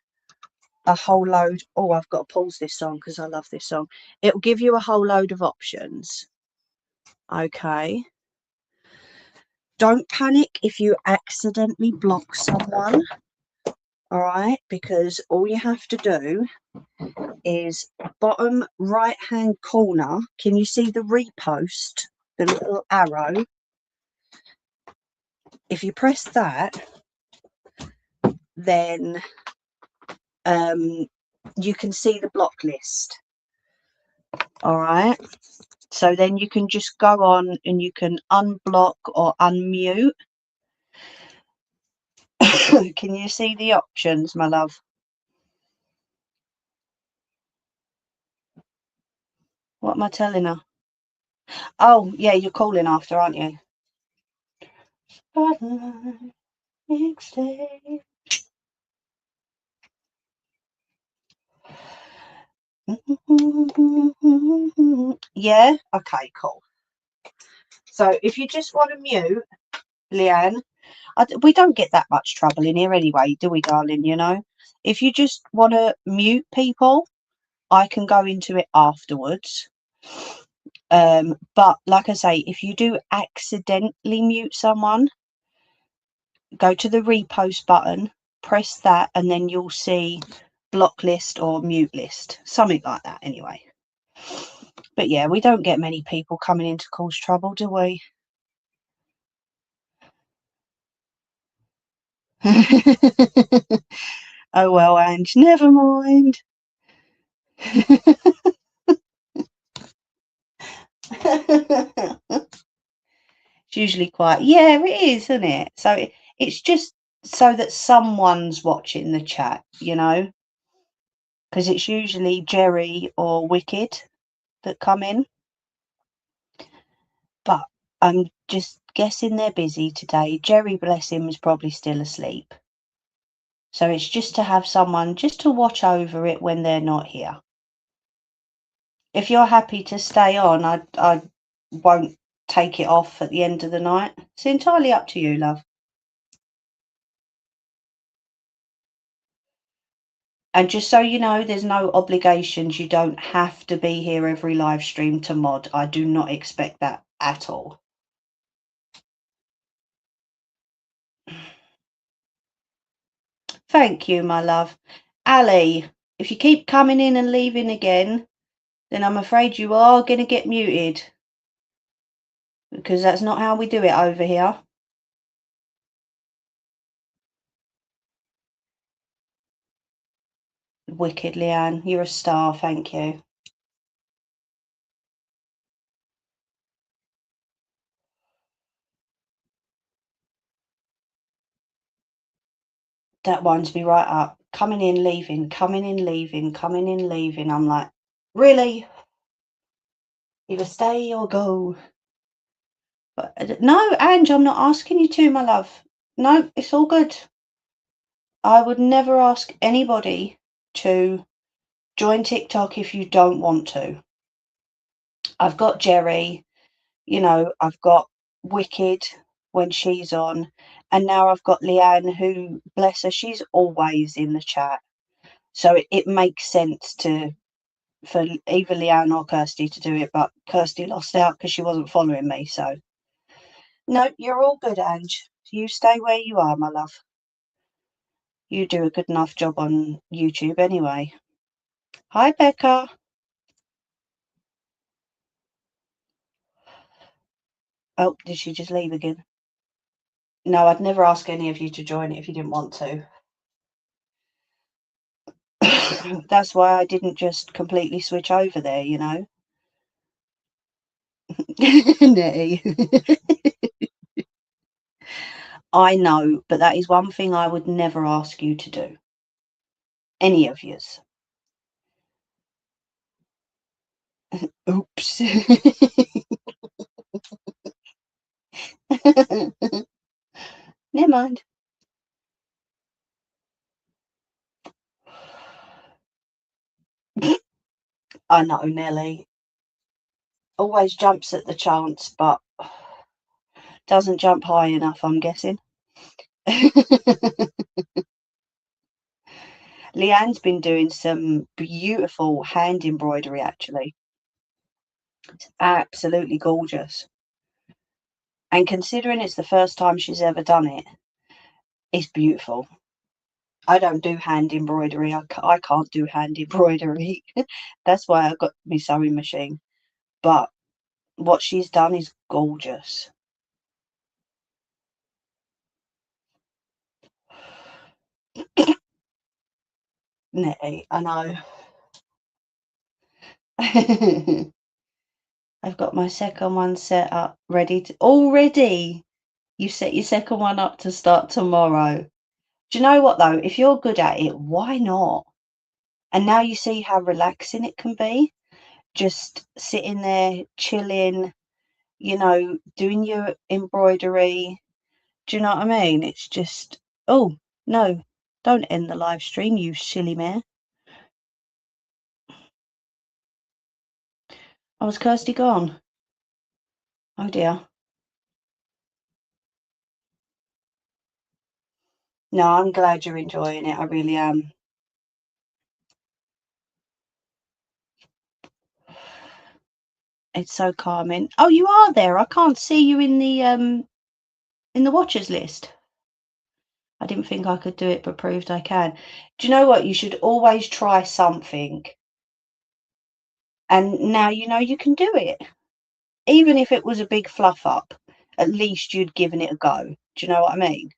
a whole load. Oh, I've got to pause this song because I love this song. It will give you a whole load of options. Okay. Don't panic if you accidentally block someone. All right, because all you have to do is bottom right hand corner. Can you see the repost, the little arrow? If you press that, then you can see the block list. All right, so then you can just go on and you can unblock or unmute. Can you see the options, my love? What am I telling her? Oh, yeah, you're calling after, aren't you? Yeah, okay, cool. So if you just want to mute, Leanne, we don't get that much trouble in here anyway, do we, darling? You know, if you just want to mute people, I can go into it afterwards. But like I say, if you do accidentally mute someone, go to the repost button, press that, and then you'll see block list or mute list, something like that anyway. But yeah, we don't get many people coming in to cause trouble, do we? Oh well, Ange, never mind. It's usually quite, yeah, it is, isn't it? So it's just so that someone's watching the chat, you know, because it's usually Jerry or Wicked that come in. But I'm just guessing they're busy today. Jerry, bless him, is probably still asleep. So it's just to have someone just to watch over it when they're not here. If you're happy to stay on, I won't take it off at the end of the night. It's entirely up to you, love. And just so you know, there's no obligations. You don't have to be here every live stream to mod. I do not expect that at all. Thank you, my love. Ali, if you keep coming in and leaving again, then I'm afraid you are going to get muted. Because that's not how we do it over here. Wicked, Leanne. You're a star. Thank you. That winds me right up. Coming in, leaving, coming in, leaving, coming in, leaving. I'm like, really? Either stay or go. But no, Ange, I'm not asking you to, my love. No, it's all good. I would never ask anybody to join TikTok if you don't want to. I've got Jerry, you know, I've got Wicked when she's on, and now I've got Leanne, who, bless her, she's always in the chat. So it makes sense for either Leanne or Kirsty to do it, but Kirsty lost out because she wasn't following me. So no, you're all good, Ange. You stay where you are, my love. You do a good enough job on YouTube anyway. Hi, Becca. Oh, did she just leave again? No, I'd never ask any of you to join it if you didn't want to. That's why I didn't just completely switch over there, you know. Nettie. I know, but that is one thing I would never ask you to do. Any of yous. Oops. Never mind. I know, Nelly. Always jumps at the chance, but doesn't jump high enough, I'm guessing. Leanne's been doing some beautiful hand embroidery, actually. It's absolutely gorgeous. And considering it's the first time she's ever done it, it's beautiful. I don't do hand embroidery. I can't do hand embroidery. That's why I got my sewing machine. But what she's done is gorgeous. Nettie, I know. I've got my second one set up, ready to already. You set your second one up to start tomorrow. Do you know what though? If you're good at it, why not? And now you see how relaxing it can be. Just sitting there, chilling, you know, doing your embroidery. Do you know what I mean? It's just, oh, no, don't end the live stream, you silly mare. Oh, was Kirsty gone? Oh dear. No, I'm glad you're enjoying it. I really am. It's so calming. Oh, you are there. I can't see you in the watchers list. I didn't think I could do it, but proved I can. Do you know what? You should always try something. And now you know you can do it. Even if it was a big fluff up, at least you'd given it a go. Do you know what I mean?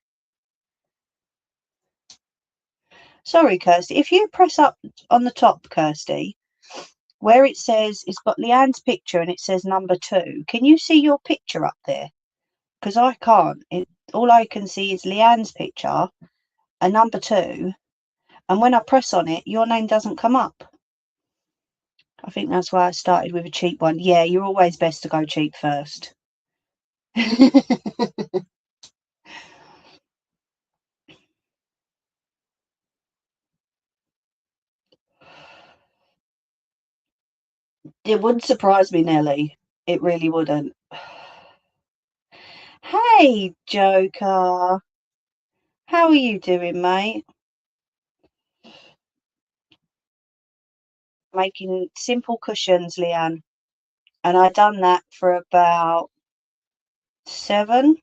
Sorry, Kirsty. If you press up on the top, Kirsty, where it says it's got Leanne's picture and it says number 2, can you see your picture up there? Because I can't. All I can see is Leanne's picture, a number 2, and when I press on it, your name doesn't come up. I think that's why I started with a cheap one. Yeah, you're always best to go cheap first. It wouldn't surprise me, Nelly. It really wouldn't. Hey, Joker. How are you doing, mate? Making simple cushions, Leanne. And I done that for about 7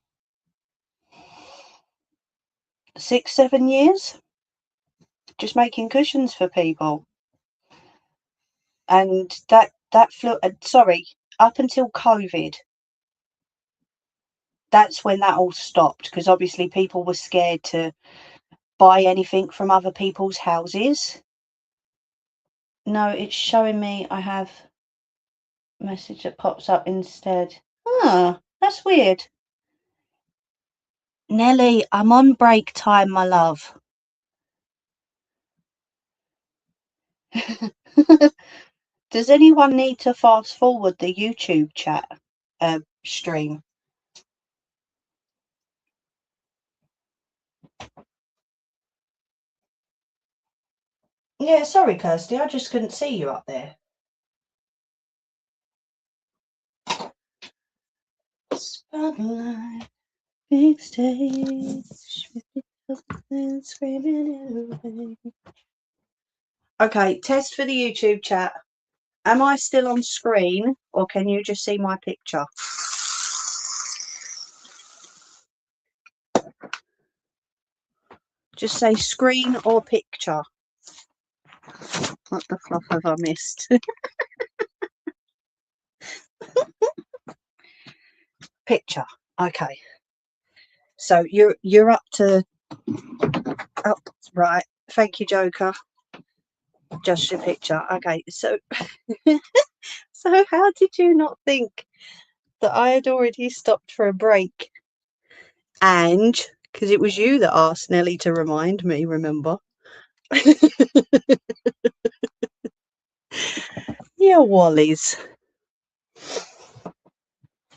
years. Just making cushions for people. And that flew, sorry, up until COVID, that's when that all stopped, because obviously people were scared to buy anything from other people's houses. No, it's showing me I have a message that pops up instead. Ah, that's weird. Nelly, I'm on break time, my love. Does anyone need to fast forward the YouTube chat stream? Yeah, sorry, Kirsty, I just couldn't see you up there. Spotlight, big stage, screaming it away. Okay, test for the YouTube chat. Am I still on screen, or can you just see my picture? Just say screen or picture. What the fluff have I missed? Picture. Okay. So you're up to. Oh, right. Thank you, Joker. Just your picture. Okay. So so how did you not think that I had already stopped for a break? And because it was you that asked Nelly to remind me. Remember? Yeah, Wallies.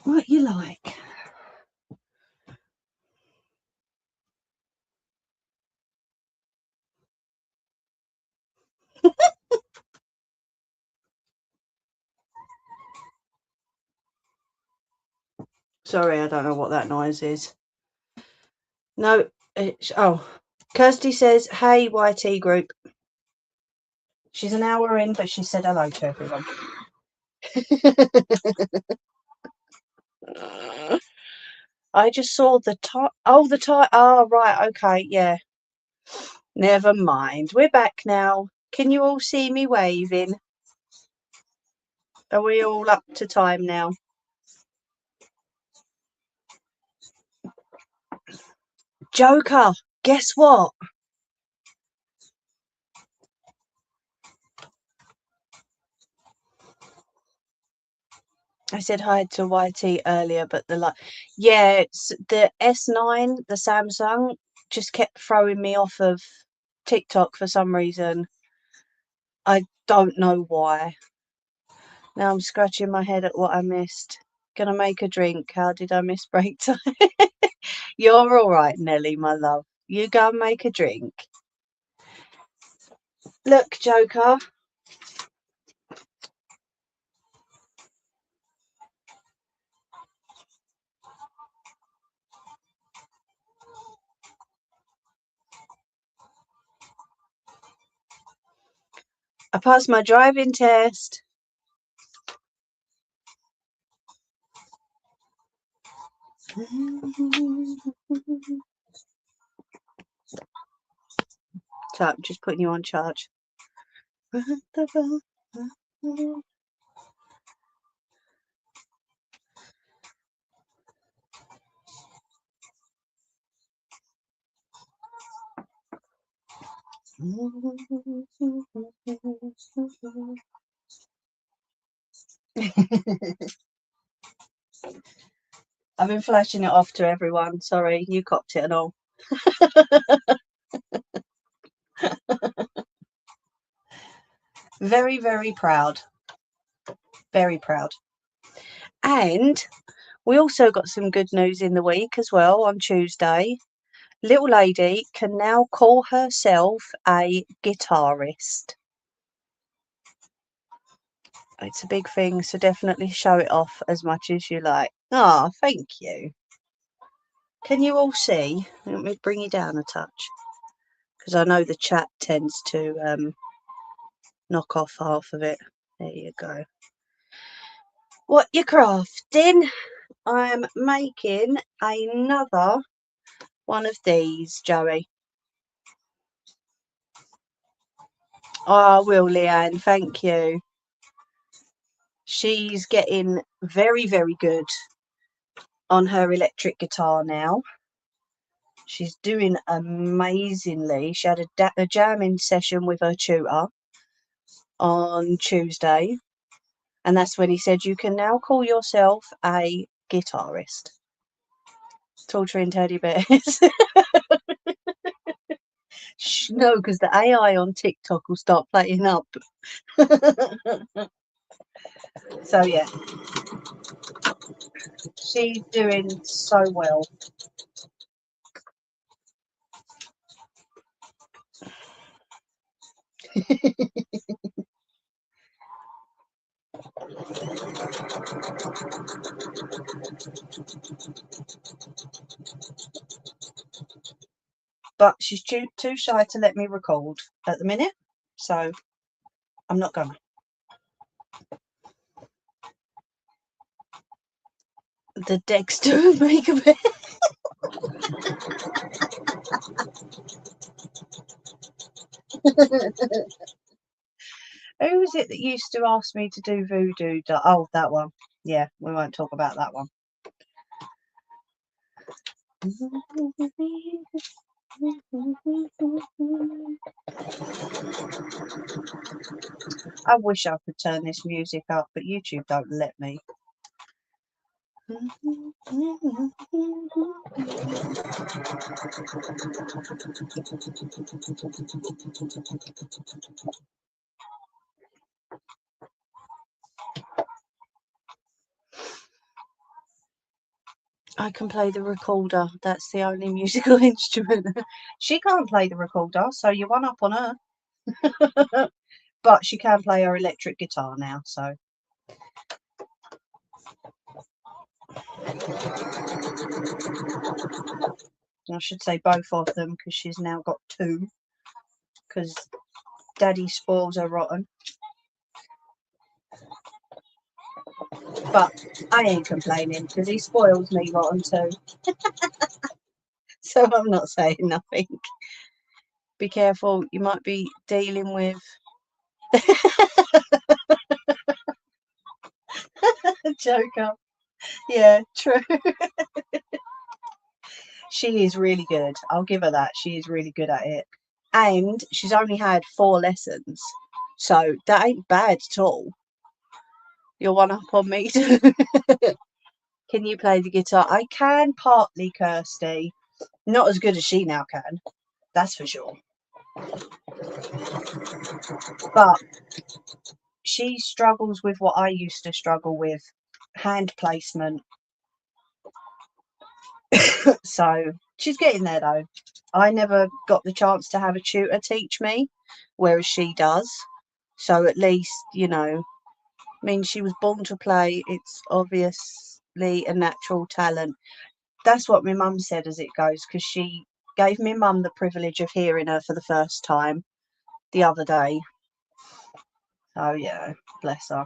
What you like? Sorry, I don't know what that noise is. No, it's Kirsty says, "Hey, YT group." She's an hour in, but she said hello to everyone. I just saw the time. Oh, the time. Oh, right. Okay. Yeah. Never mind. We're back now. Can you all see me waving? Are we all up to time now? Joker, guess what? I said hi to YT earlier, but it's the S9, the Samsung, just kept throwing me off of TikTok for some reason. I don't know why. Now I'm scratching my head at what I missed. Gonna make a drink. How did I miss break time? You're all right, Nelly, my love. You go and make a drink. Look, Joker. I passed my driving test. So I'm just putting you on charge. I've been flashing it off to everyone. Sorry, you copped it and all. Very, very proud. Very proud. And we also got some good news in the week as well on Tuesday. Little lady can now call herself a guitarist. It's a big thing, so definitely show it off as much as you like. Ah, thank you. Can you all see? Let me bring you down a touch, because I know the chat tends to knock off half of it. There you go. What you crafting? I'm making another one of these, Joey. Oh, I will, Leanne. Thank you. She's getting very, very good on her electric guitar now. She's doing amazingly. She had a jamming session with her tutor on Tuesday, and that's when he said, you can now call yourself a guitarist. Torturing teddy bears. No, because the AI on TikTok will start playing up. So yeah, she's doing so well. But she's too shy to let me record at the minute, so I'm not gonna. The Dexter makeup. Who was it that used to ask me to do voodoo? Oh, that one. Yeah, we won't talk about that one. I wish I could turn this music up, but YouTube don't let me. I can play the recorder. That's the only musical instrument. She can't play the recorder, so you're one up on her. But she can play her electric guitar now, so. I should say both of them, because she's now got two, because Daddy spoils her rotten. But I ain't complaining, because he spoils me rotten too. So I'm not saying nothing. Be careful, you might be dealing with Joker. Yeah, true. She is really good. I'll give her that. She is really good at it. And she's only had 4 lessons. So that ain't bad at all. You're one up on me too. Can you play the guitar? I can partly, Kirsty. Not as good as she now can. That's for sure. But she struggles with what I used to struggle with. Hand placement. So she's getting there though. I never got the chance to have a tutor teach me, whereas she does. So at least, you know, I mean, she was born to play. It's obviously a natural talent. That's what my mum said as it goes, because she gave me mum the privilege of hearing her for the first time the other day. Oh yeah, bless her.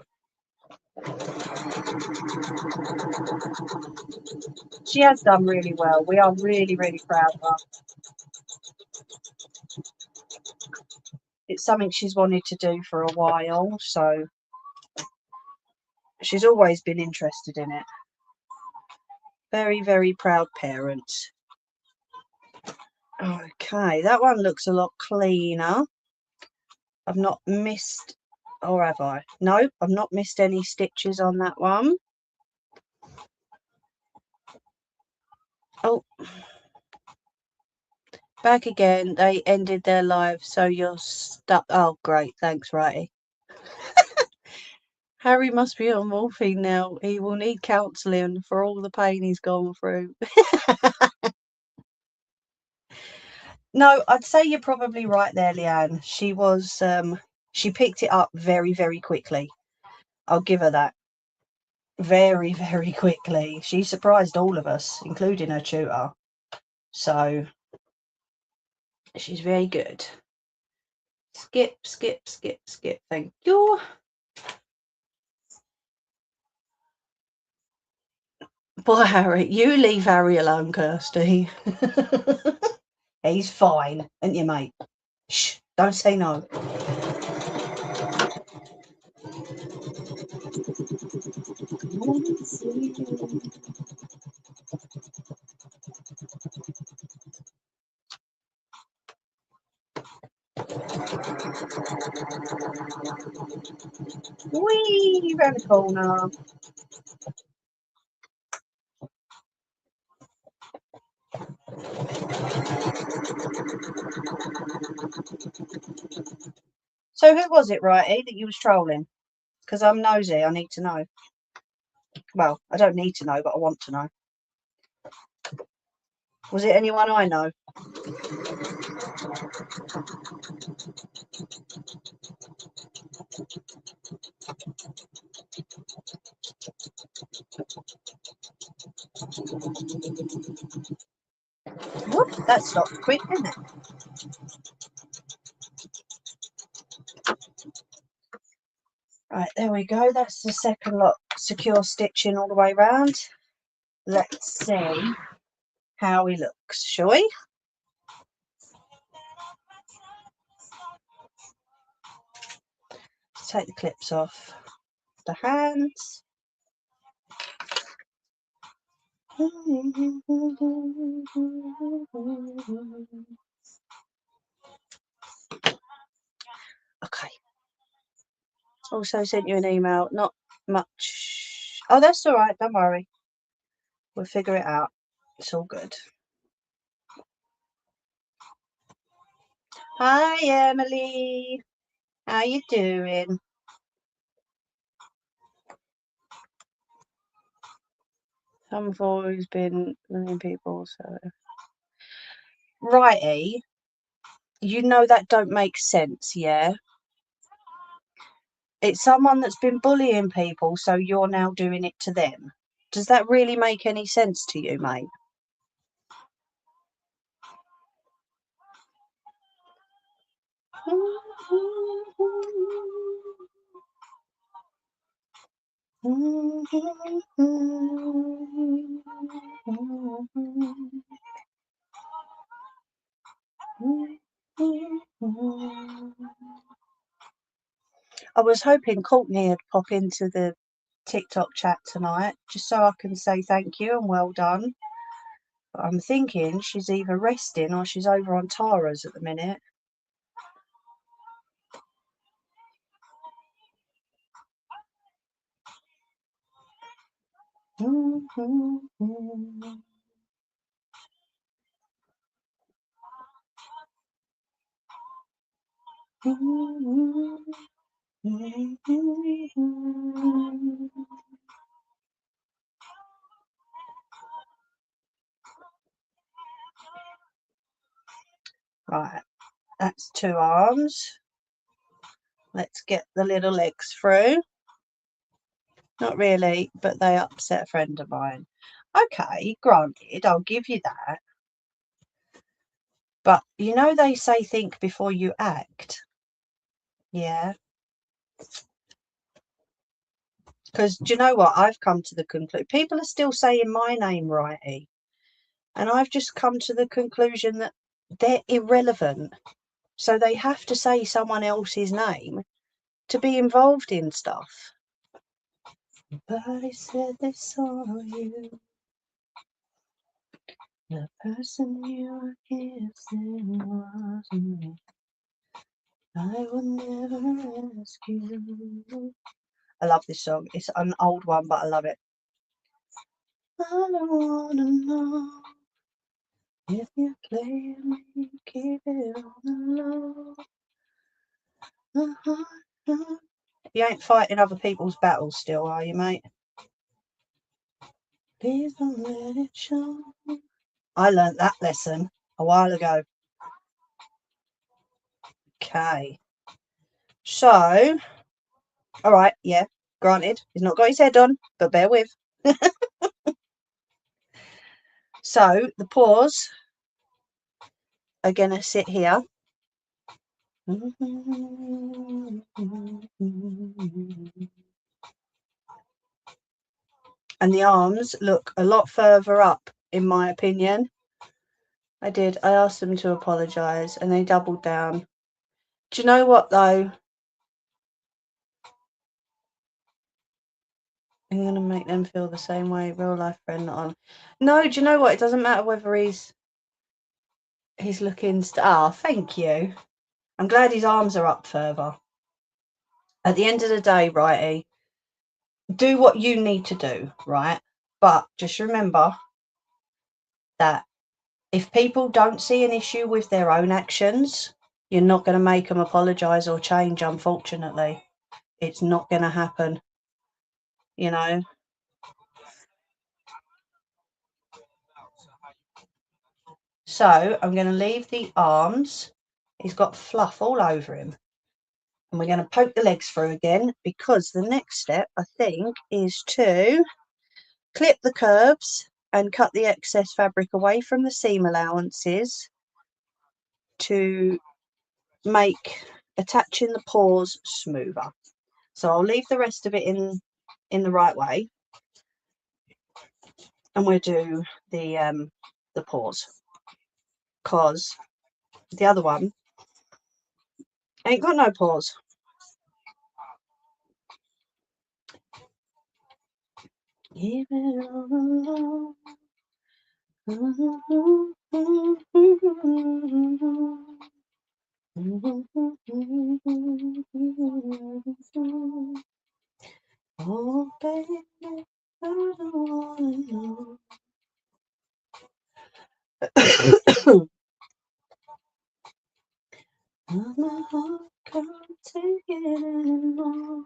She has done really well. We are really, really proud of her. It's something she's wanted to do for a while, so she's always been interested in it. Very, very proud parent. Okay, that one looks a lot cleaner. I've not missed, or have I? No, I've not missed any stitches on that one. Oh, back again. They ended their live, so you're stuck. Oh, great. Thanks, Righty. Harry must be on morphine now. He will need counselling for all the pain he's gone through. No, I'd say you're probably right there, Leanne. She was, she picked it up very, very quickly. I'll give her that very, very quickly. She surprised all of us, including her tutor. So she's very good. Skip, skip, skip, skip. Thank you. Boy, Harry, you leave Harry alone, Kirsty. He's fine, ain't you, mate? Shh, don't say no. Whee, round the corner. So who was it, Righty, that you was trolling? Because I'm nosy, I need to know. Well, I don't need to know, but I want to know. Was it anyone I know? Whoop, that stopped quick, didn't it? Right, there we go. That's the second lot. Secure stitching all the way around. Let's see how he looks, shall we? Take the clips off the hands. Okay. Also sent you an email. Not much. Oh, that's all right. Don't worry. We'll figure it out. It's all good. Hi, Emily. How you doing? Some have always been million people, so righty. You know that don't make sense, yeah? It's someone that's been bullying people, so you're now doing it to them. Does that really make any sense to you, mate? I was hoping Courtney would pop into the TikTok chat tonight, just so I can say thank you and well done. But I'm thinking she's either resting or she's over on Tara's at the minute. Right, that's two arms. Let's get the little legs through. Not really, but they upset a friend of mine. Okay, granted, I'll give you that. But you know they say think before you act. Yeah. Because do you know what? I've come to the conclusion. People are still saying my name, righty. And I've just come to the conclusion that they're irrelevant. So they have to say someone else's name to be involved in stuff. Somebody said they saw you. The person you were kissing wasn't me. I would never ask you. I love this song. It's an old one, but I love it. I don't wanna know if you're playing me, keep it on the low. You ain't fighting other people's battles still, are you, mate? Please don't let it show. I learnt that lesson a while ago. Okay. So, all right, yeah, Granted, he's not got his head on, but bear with. So the paws are going to sit here. And the arms look a lot further up, in my opinion. I asked them to apologise and they doubled down. Do you know what though? I'm going to make them feel the same way. Real life friend, not on. No, do you know what? It doesn't matter whether he's looking... thank you. I'm glad his arms are up further. At the end of the day, righty, do what you need to do, right? But just remember that if people don't see an issue with their own actions, you're not going to make them apologise or change, unfortunately. It's not going to happen, you know. So I'm going to leave the arms. He's got fluff all over him. And we're going to poke the legs through again, because the next step, I think, is to clip the curves and cut the excess fabric away from the seam allowances to make attaching the paws smoother. So I'll leave the rest of it in the right way, and we'll do the paws, because the other one ain't got no paws. Oh, baby, I don't wanna know. My heart can't take it anymore.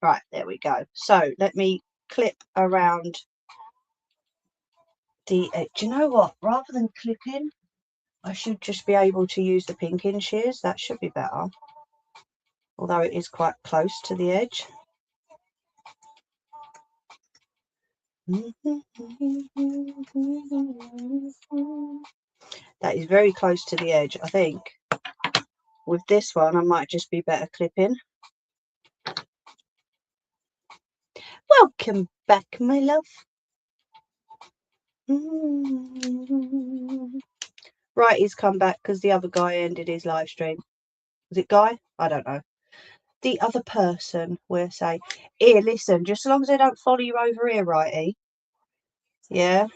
Right, there we go. So let me clip around the edge. Do you know what? Rather than clipping, I should just be able to use the pinking shears. That should be better. Although it is quite close to the edge. That is very close to the edge. I think with this one I might just be better clipping. Welcome back, my love. Right, he's come back because the other guy ended his live stream. Was it Guy? I don't know. The other person, we'll say. Here, listen, just as long as they don't follow you over here, righty. Yeah,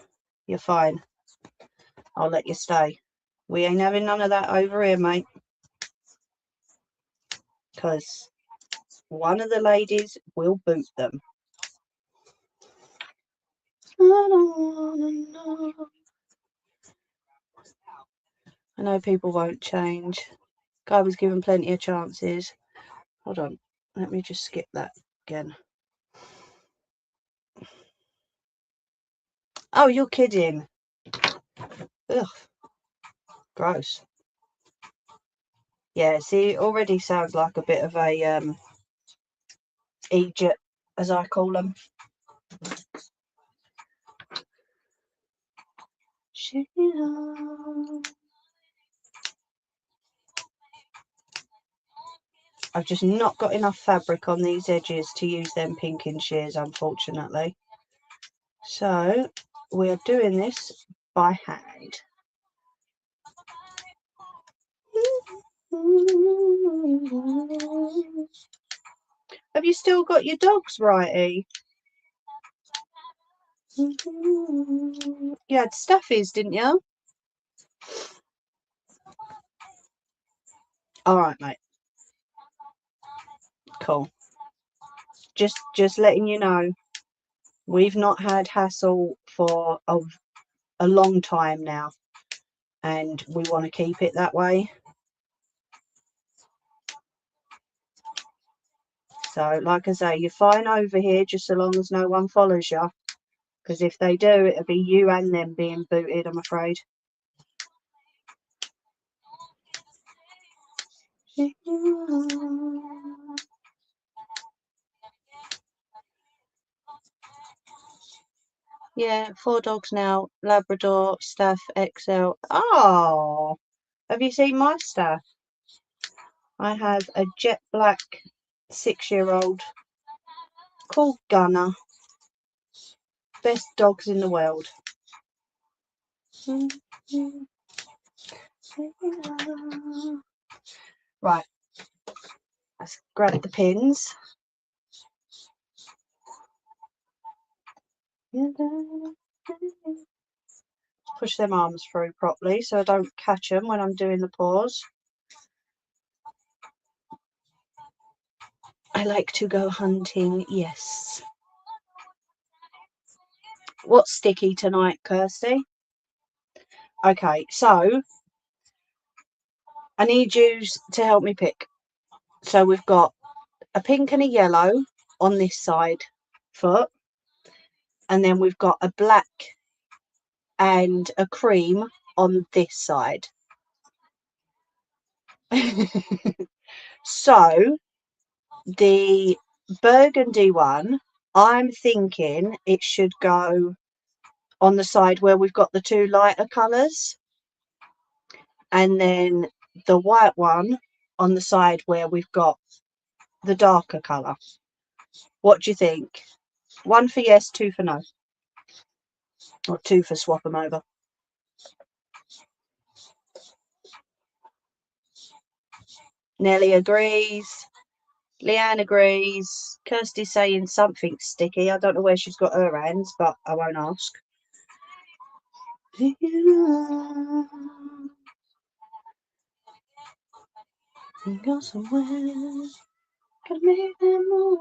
you're fine. I'll let you stay. We ain't having none of that over here, mate. Because one of the ladies will boot them. I know people won't change. Guy was given plenty of chances. Hold on. Let me just skip that again. Oh, you're kidding. Ugh. Gross. Yeah, see, it already sounds like a bit of a Egypt, as I call them. I've just not got enough fabric on these edges to use them pinking shears, unfortunately. So we're doing this by hand. Have you still got your dogs, righty? You had stuffies, didn't you? All right, mate. Cool. Just letting you know, we've not had hassle for a long time now, and we want to keep it that way. So, like I say, you're fine over here, just so long as no one follows you. Because if they do, it'll be you and them being booted, I'm afraid. Yeah, 4 dogs now. Labrador, Staff, XL. Oh, have you seen my Staff? I have a jet black 6-year-old called Gunner. Best dogs in the world. Right, let's grab the pins. Push them arms through properly so I don't catch them when I'm doing the paws. I like to go hunting, yes. What's sticky tonight, Kirsty? Okay, so I need you to help me pick. So we've got a pink and a yellow on this side foot, and then we've got a black and a cream on this side. So the burgundy one, I'm thinking it should go on the side where we've got the 2 lighter colours, and then the white one on the side where we've got the darker colour. What do you think? 1 for yes, 2 for no. Or 2 for swap them over. Nelly agrees. Leanne agrees. Kirsty's saying something sticky. I don't know where she's got her hands, but I won't ask. Go somewhere. Gotta make them move.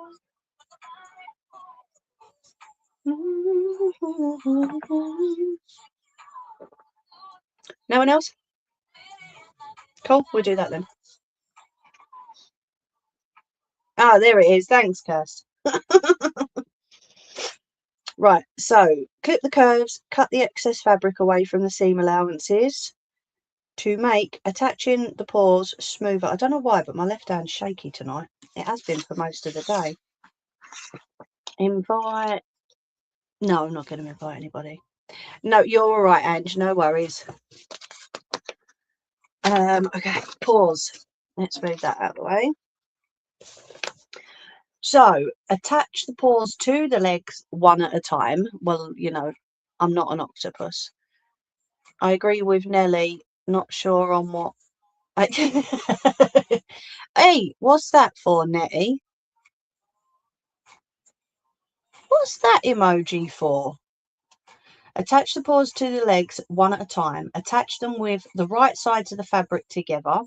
No one else? Cool, we'll do that then. Ah, there it is. Thanks, Kirst. Right, so clip the curves, cut the excess fabric away from the seam allowances to make attaching the paws smoother. I don't know why, but my left hand's shaky tonight. It has been for most of the day. Invite. No, I'm not going to invite anybody. No, you're all right, Ange. No worries. Okay, pause. Let's move that out of the way. So, attach the paws to the legs one at a time. Well, you know, I'm not an octopus. I agree with Nelly. Not sure on what. Hey, what's that for, Nettie? What's that emoji for? Attach the paws to the legs one at a time. Attach them with the right sides of the fabric together.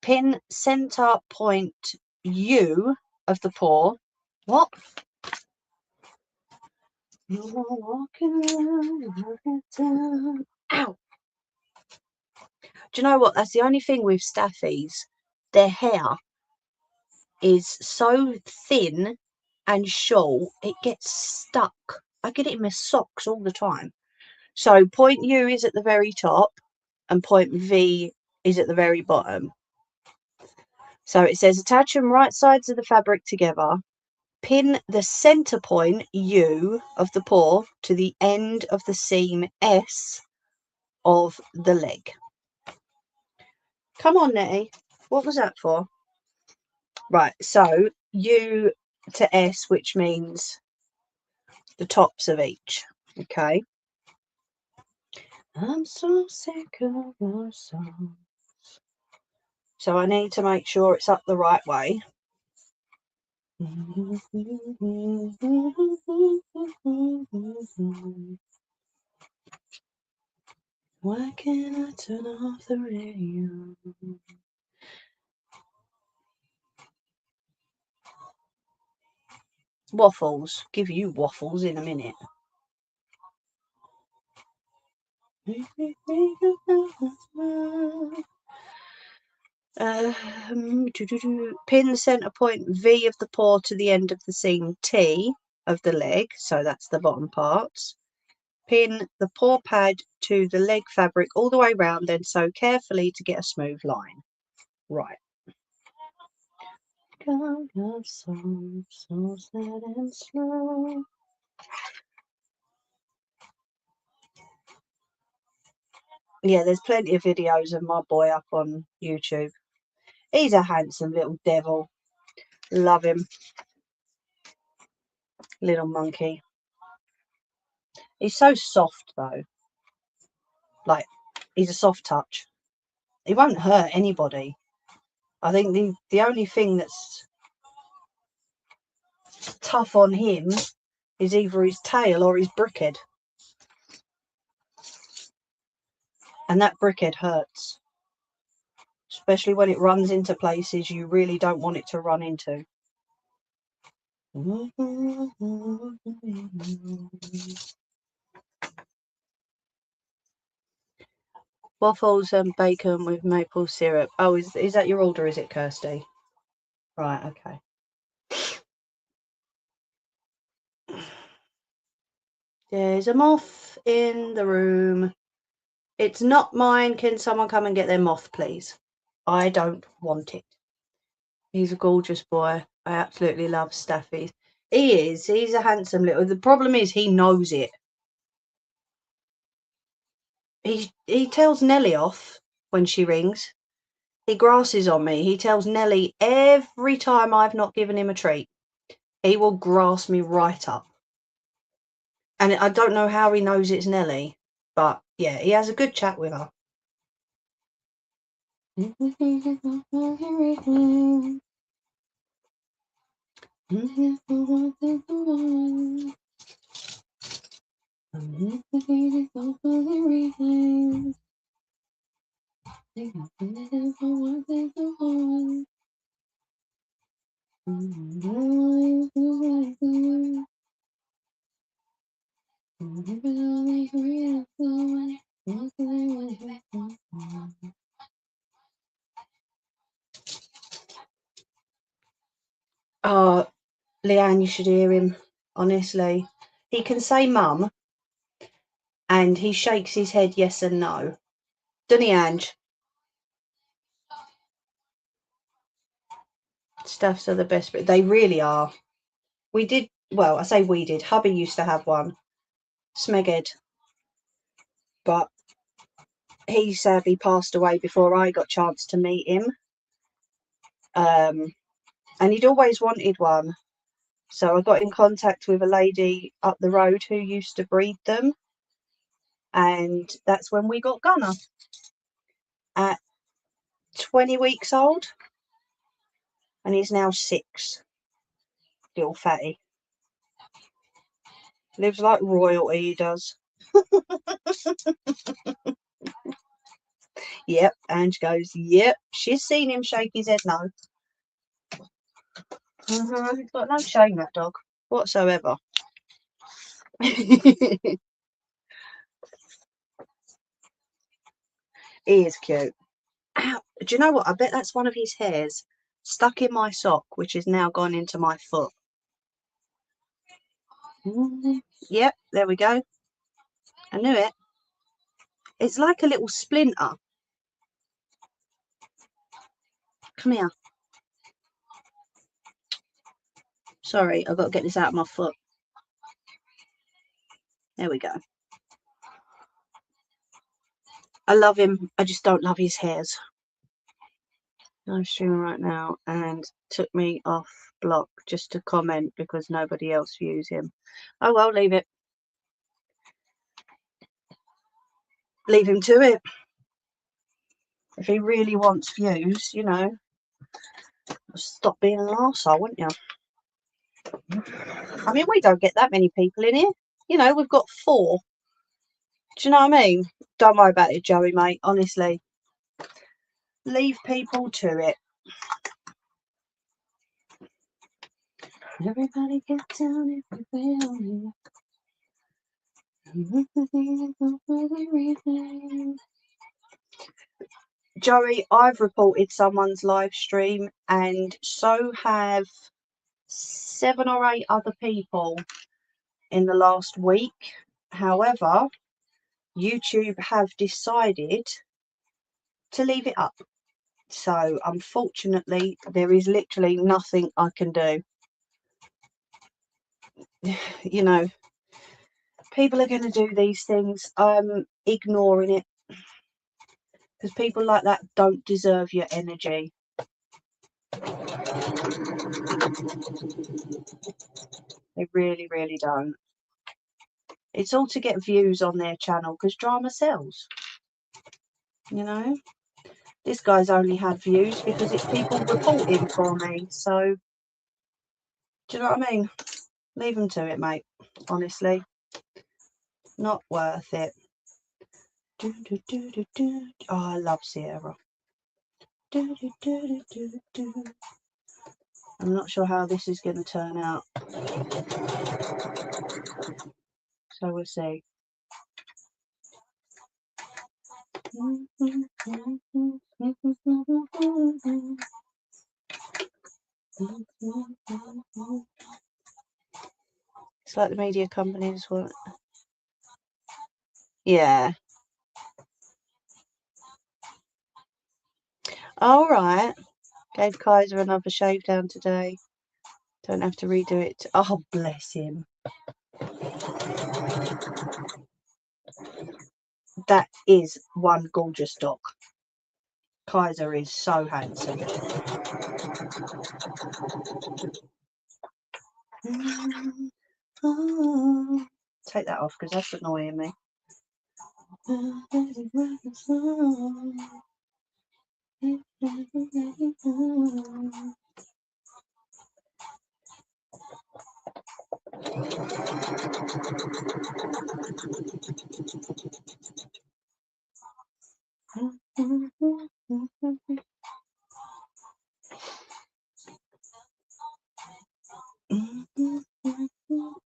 Pin center point U of the paw. What? You're walking down. Ow! Do you know what? That's the only thing with staffies. Their hair is so thin and short, it gets stuck. I get it in my socks all the time. So point U is at the very top and point V is at the very bottom. So it says attach them right sides of the fabric together. Pin the center point U of the paw to the end of the seam S of the leg. Come on, Nettie. What was that for? Right, so U to S, which means the tops of each. Okay. I'm so sick of your song. So I need to make sure it's up the right way. Why can't I turn off the radio? Waffles. Give you waffles in a minute. Pin the center point V of the paw to the end of the seam T of the leg, so that's the bottom parts. Pin the paw pad to the leg fabric all the way round, then sew carefully to get a smooth line. Right. So sad and slow. Yeah, there's plenty of videos of my boy up on YouTube. He's a handsome little devil. Love him. Little monkey. He's so soft though. Like, he's a soft touch. He won't hurt anybody. I think the only thing that's tough on him is either his tail or his brickhead. And that brickhead hurts. Especially when it runs into places you really don't want it to run into. Waffles and bacon with maple syrup. Oh, is that your order, is it, Kirsty? Right, okay. There's a moth in the room. It's not mine. Can someone come and get their moth, please? I don't want it. He's a gorgeous boy. I absolutely love Staffy. He is. He's a handsome little... The problem is he knows it. He tells Nelly off when she rings. He grasses on me. He tells Nelly every time I've not given him a treat. He will grass me right up. And I don't know how he knows it's Nelly. But yeah, he has a good chat with her. Oh, Leanne, you should hear him. Honestly, he can say mum, and he shakes his head yes and no. Doesn't he, Ange? Staffs are the best, but they really are. We did, well, I say we did. Hubby used to have one, Smeghead, but he sadly passed away before I got a chance to meet him. And he'd always wanted one. So I got in contact with a lady up the road who used to breed them. And that's when we got Gunner at 20 weeks old. And he's now 6. Little fatty. Lives like royalty, he does. Yep, Ange goes, yep. She's seen him shake his head no. He's got no shame, that dog, whatsoever. He is cute. Ow. Do you know what? I bet that's one of his hairs stuck in my sock, which is now gone into my foot. Yep, there we go. I knew it. It's like a little splinter. Come here. Sorry, I've got to get this out of my foot. There we go. I love him. I just don't love his hairs. I'm streaming right now and took me off block just to comment because nobody else views him. Oh well, leave it. Leave him to it. If he really wants views, you know, stop being an arsehole, wouldn't you? I mean, we don't get that many people in here. You know, we've got 4. Do you know what I mean? Don't worry about it, Joey, mate. Honestly. Leave people to it. Everybody get down if you feel me. Joey, I've reported someone's live stream and so have 7 or 8 other people in the last week. However, YouTube have decided to leave it up. So unfortunately, there is literally nothing I can do. You know, people are going to do these things. I'm ignoring it. Because people like that don't deserve your energy. They really, really don't. It's all to get views on their channel because drama sells. You know? This guy's only had views because it's people reporting for me. So, do you know what I mean? Leave them to it, mate. Honestly. Not worth it. Oh, I love Sierra. I'm not sure how this is going to turn out. So we'll see. It's like the media companies want. Yeah. All right. Gave Kaiser another shave down today. Don't have to redo it. Oh, bless him. That is one gorgeous dog. Kaiser is so handsome. Take that off because that's annoying me.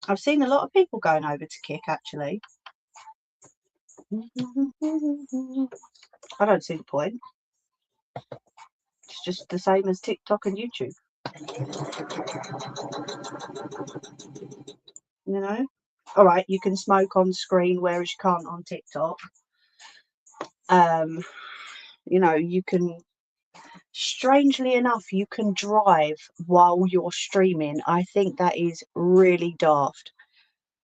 I've seen a lot of people going over to Kick actually. I don't see the point. It's just the same as TikTok and YouTube. You know? Alright, you can smoke on screen whereas you can't on TikTok. You know, you can, strangely enough, you can drive while you're streaming. I think that is really daft.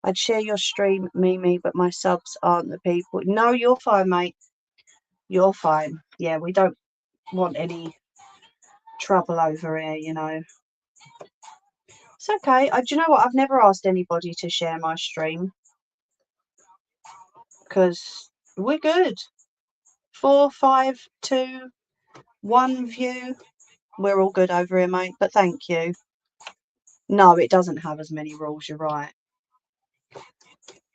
I'd share your stream, Mimi, but my subs aren't the people. No, you're fine, mate. You're fine. Yeah, we don't want any trouble over here, you know. It's okay. Do you know what? I've never asked anybody to share my stream because we're good. 4, 5, 2, 1 view. We're all good over here, mate. But thank you. No, it doesn't have as many rules. You're right.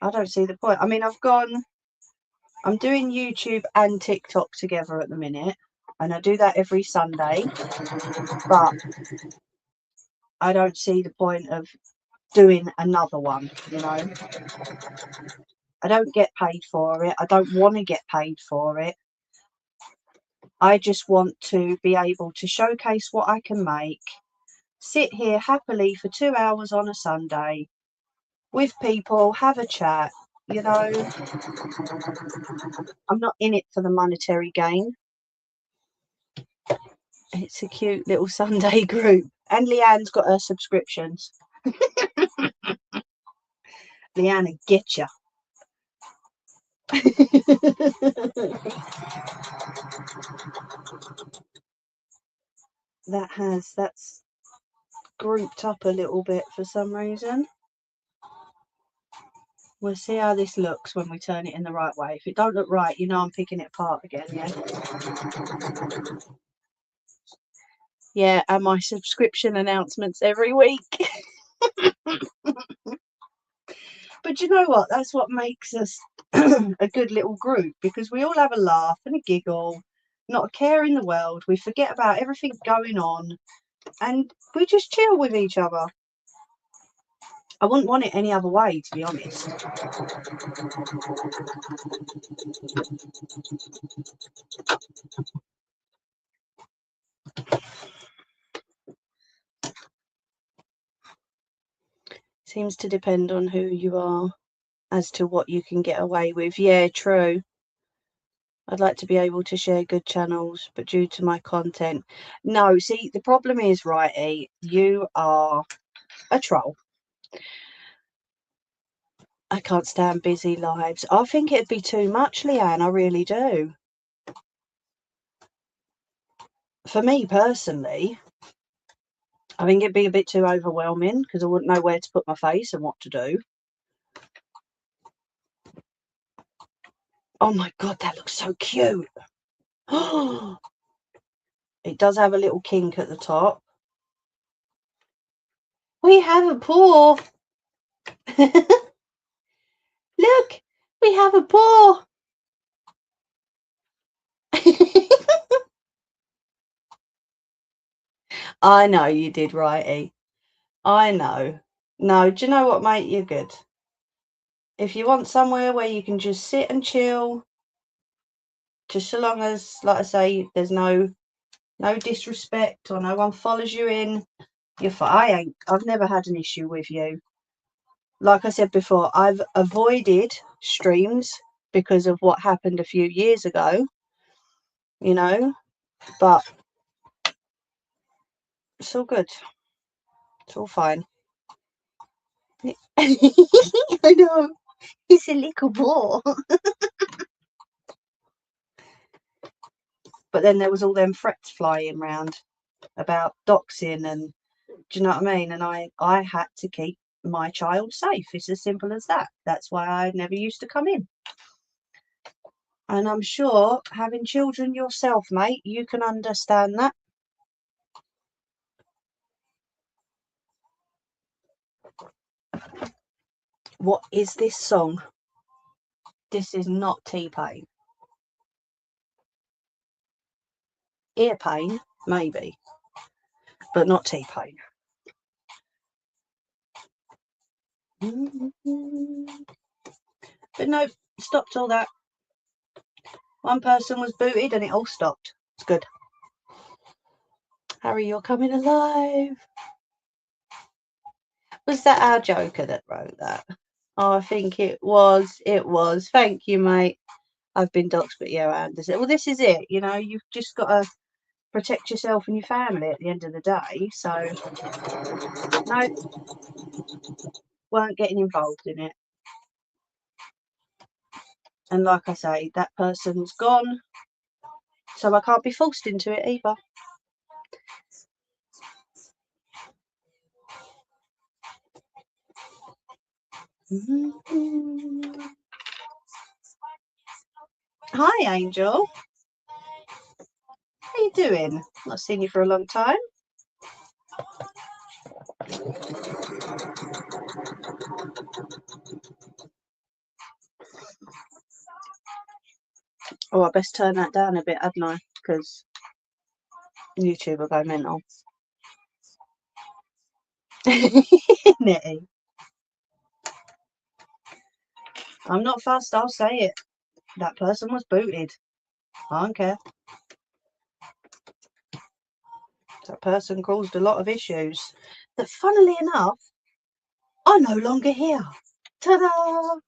I don't see the point. I mean, I'm doing YouTube and TikTok together at the minute, and I do that every Sunday, but I don't see the point of doing another one, you know. I don't get paid for it. I don't want to get paid for it. I just want to be able to showcase what I can make, sit here happily for 2 hours on a Sunday with people, have a chat, you know. I'm not in it for the monetary gain. It's a cute little Sunday group. And Leanne's got her subscriptions. Leanne, get ya. That's grouped up a little bit for some reason. We'll see how this looks when we turn it in the right way. If it don't look right, you know I'm picking it apart again, yeah? Yeah, and my subscription announcements every week. But you know what? That's what makes us a good little group, because we all have a laugh and a giggle, not a care in the world. We forget about everything going on and we just chill with each other. I wouldn't want it any other way, to be honest. Seems to depend on who you are as to what you can get away with. Yeah, true. I'd like to be able to share good channels, but due to my content. No, see, the problem is, righty, you are a troll. I can't stand busy lives. I think it'd be too much, Leanne. I really do. for me personally, I think it'd be a bit too overwhelming because I wouldn't know where to put my face and what to do. Oh my God, that looks so cute. It does have a little kink at the top. We have a paw. Look, we have a paw. I know you did, righty. I know. No, do you know what, mate? You're good. If you want somewhere where you can just sit and chill, just so long as, like I say, there's no disrespect or no one follows you in, you're fine. I've never had an issue with you. Like I said before, I've avoided streams because of what happened a few years ago, you know, but it's all good. It's all fine. I know. He's a little boy. But then there was all them threats flying round about doxing and, do you know what I mean? And I had to keep my child safe. It's as simple as that. That's why I never used to come in. And I'm sure having children yourself, mate, you can understand that. What is this song? This is not T-Pain. Ear pain, maybe, but not T-Pain. But no, stopped all that. One person was booted and it all stopped. It's good. Harry, you're coming alive. Was that our Joker that wrote that? Oh, I think it was. It was. Thank you, mate. I've been doxed, but yeah, I understand. Well, this is it. You know, you've just got to protect yourself and your family at the end of the day. So, no, weren't getting involved in it. And like I say, that person's gone. So I can't be forced into it either. Hi, Angel. How you doing? Not seen you for a long time. Oh, I best turn that down a bit, hadn't I? Because YouTube will go mental. Nettie. I'm not fussed, I'll say it. That person was booted. I don't care. That person caused a lot of issues that, funnily enough, are no longer here. Ta-da!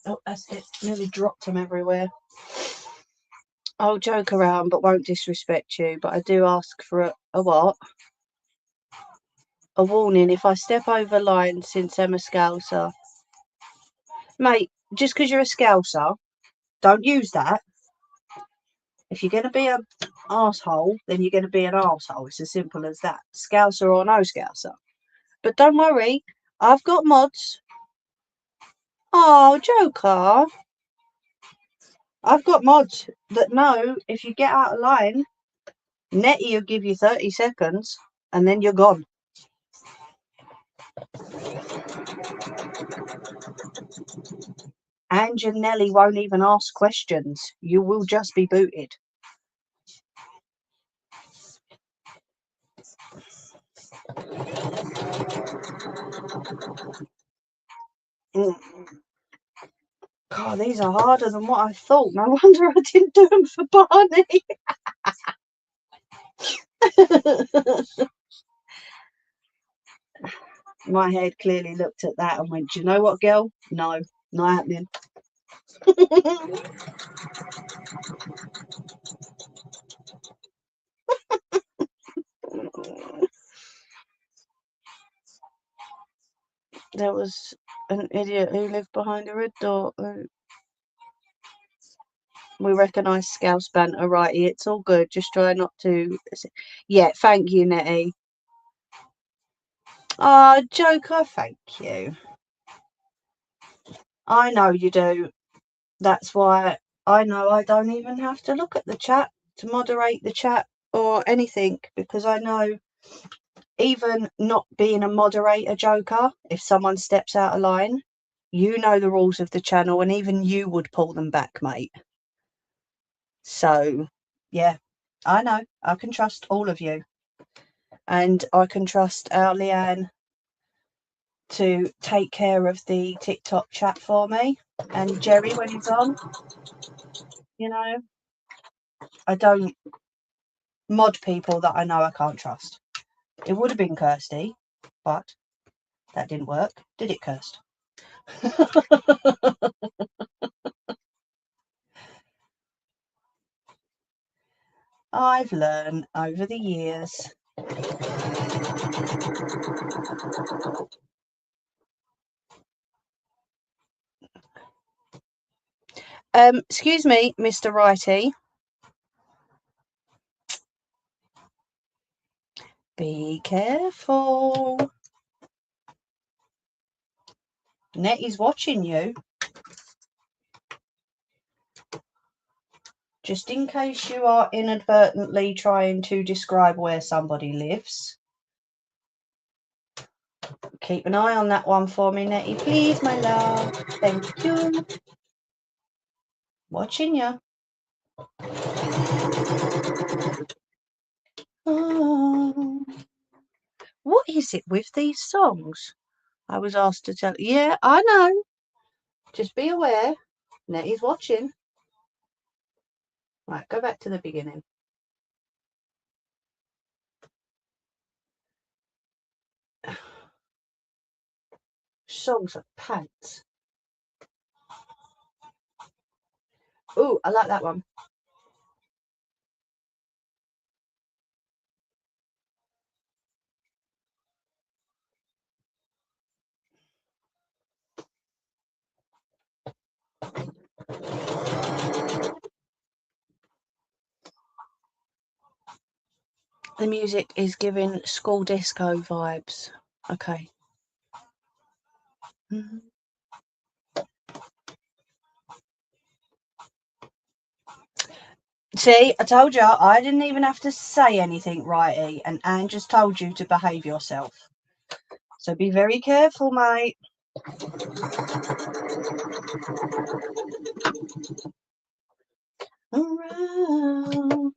Oh, that's it. Nearly dropped them everywhere. I'll joke around but won't disrespect you, but I do ask for a what? A warning if I step over lines since I'm a Scouser. Mate, just because you're a Scouser, don't use that. If you're going to be an arsehole, then you're going to be an arsehole. It's as simple as that. Scouser or no Scouser. But don't worry, I've got mods. Oh, Joker. I've got mods that know if you get out of line, Nettie will give you 30 seconds and then you're gone. And your Nelly won't even ask questions. You will just be booted. God, these are harder than what I thought. No wonder I didn't do them for Barney. My head clearly looked at that and went, do you know what, girl? No, not happening. There was an idiot who lived behind a red door. We recognise Scouse banter, righty. It's all good. Just try not to. Yeah, thank you, Nettie. Oh, Joker, thank you. I know you do. That's why I know I don't even have to look at the chat to moderate the chat or anything, because I know even not being a moderator, Joker, if someone steps out of line, you know the rules of the channel and even you would pull them back, mate. So, yeah, I know. I can trust all of you. And I can trust our Leanne to take care of the TikTok chat for me. And Jerry, when he's on, you know, I don't mod people that I know I can't trust. It would have been Kirsty, but that didn't work, did it, Kirst? I've learned over the years. Excuse me, Mr. Righty. Be careful. Nettie's watching you. Just in case you are inadvertently trying to describe where somebody lives. Keep an eye on that one for me, Nettie, please, my love. Thank you. Watching you. Oh. What is it with these songs? I was asked to tell. Yeah, I know. Just be aware. Nettie's watching. Right, go back to the beginning. Songs of pants. Ooh, I like that one. The music is giving school disco vibes. Okay. Mm-hmm. See, I told you, I didn't even have to say anything, righty, and Anne just told you to behave yourself. So be very careful, mate. Around.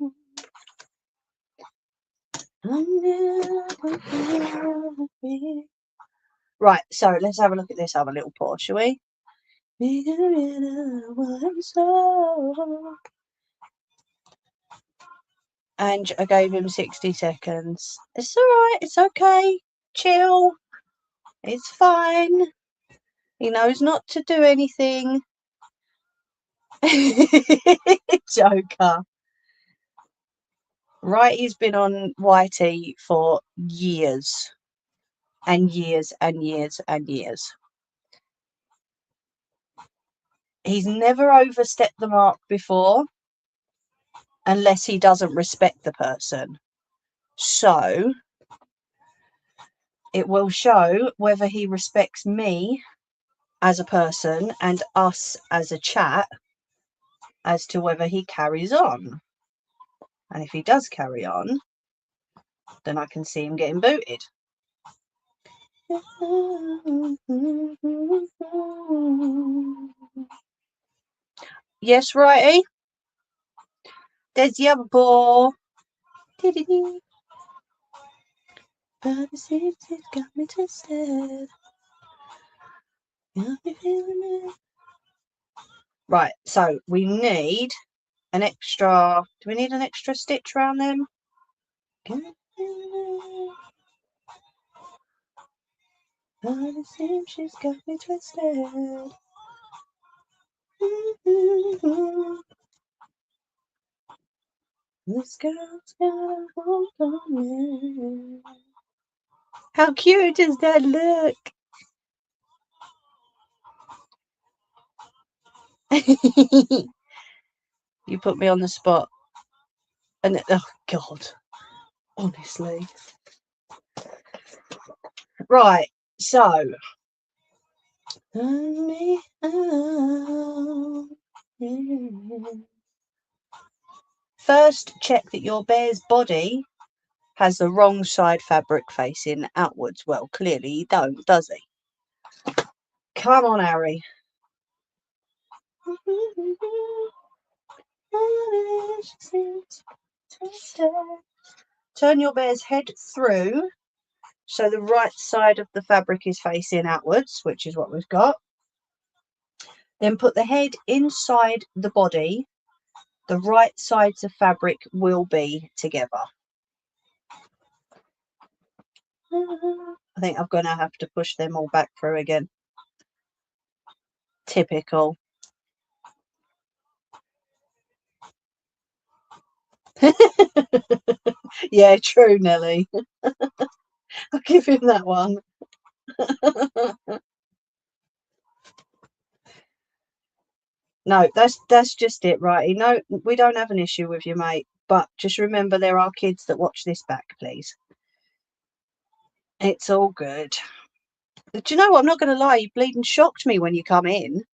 Right, so let's have a look at this other little paw, shall we? And I gave him 60 seconds. It's alright, it's okay. Chill. It's fine. He knows not to do anything. Joker. Right, he's been on YT for years. And years and years and years. He's never overstepped the mark before. Unless he doesn't respect the person. So it will show whether he respects me as a person and us as a chat as to whether he carries on. And if he does carry on, then I can see him getting booted. Yes, righty. There's the other ball. But the seems it got me twisted. Got me feeling it. Right, so we need an extra. Do we need an extra stitch around them? But it seems she's got me twisted. This girl's got a hold on me. How cute does that look? You put me on the spot. And oh God, honestly. Right, so first, check that your bear's body has the wrong side fabric facing outwards. Well, clearly he don't, does he? Come on, Harry. Turn your bear's head through so the right side of the fabric is facing outwards, which is what we've got. Then put the head inside the body. The right sides of fabric will be together. I think I'm going to have to push them all back through again. Typical. Yeah, true, Nelly. I'll give him that one. No, that's just it, right? No, we don't have an issue with you, mate. But just remember there are kids that watch this back, please. It's all good. Do you know what? I'm not going to lie. You bleeding shocked me when you come in.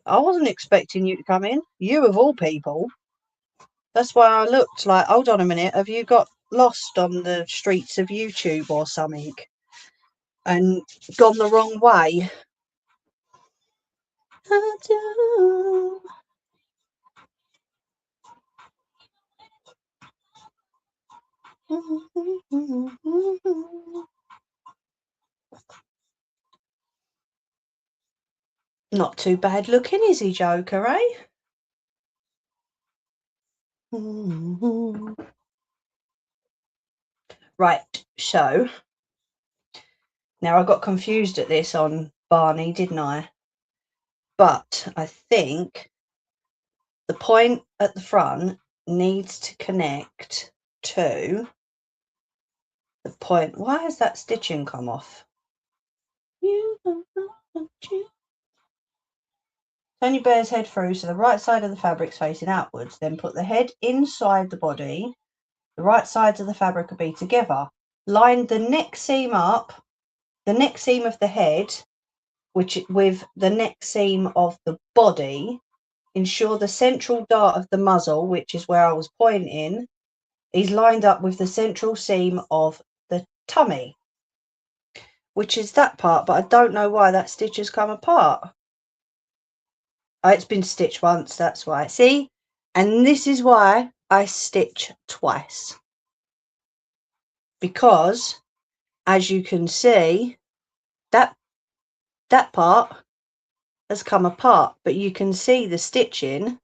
I wasn't expecting you to come in. You of all people. That's why I looked like, hold on a minute. Have you got lost on the streets of YouTube or something and gone the wrong way? I do. Not too bad looking, is he, Joker, eh? Right, so now I got confused at this on Barney, didn't I? But I think the point at the front needs to connect to the point. Why has that stitching come off? Turn your bear's head through so the right side of the fabric's facing outwards. Then put the head inside the body. The right sides of the fabric will be together. Line the neck seam up, the neck seam of the head, which with the neck seam of the body. Ensure the central dart of the muzzle, which is where I was pointing, is lined up with the central seam of the tummy, which is that part, but I don't know why that stitch has come apart. Oh, it's been stitched once, that's why. See? And this is why I stitch twice. Because, as you can see, that part has come apart, but you can see the stitching,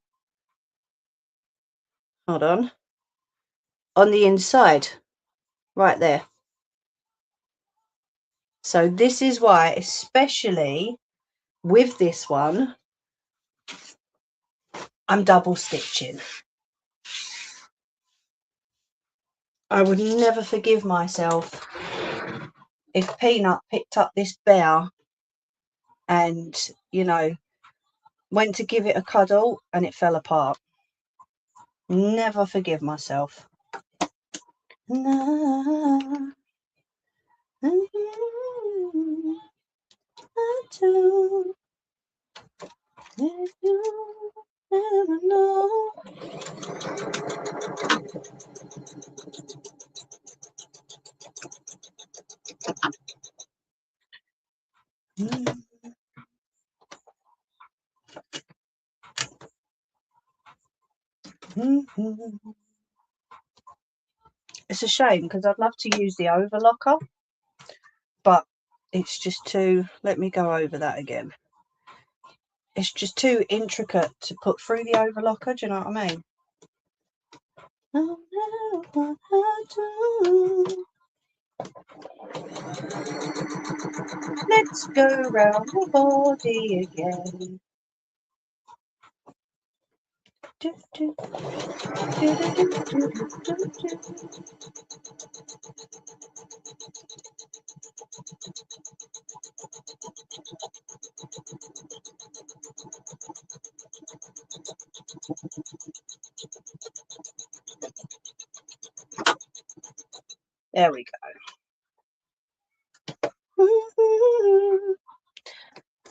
hold on the inside, right there. So this is why, especially with this one, I'm double stitching. I would never forgive myself if Peanut picked up this bear and, you know, went to give it a cuddle and it fell apart. Never forgive myself. No, I do. If you never know. It's a shame because I'd love to use the overlocker, but it's just too, let me go over that again. It's just too intricate to put through the overlocker, do you know what I mean? No matter what I do. Let's go round the body again. Do, do, do, do. There we go.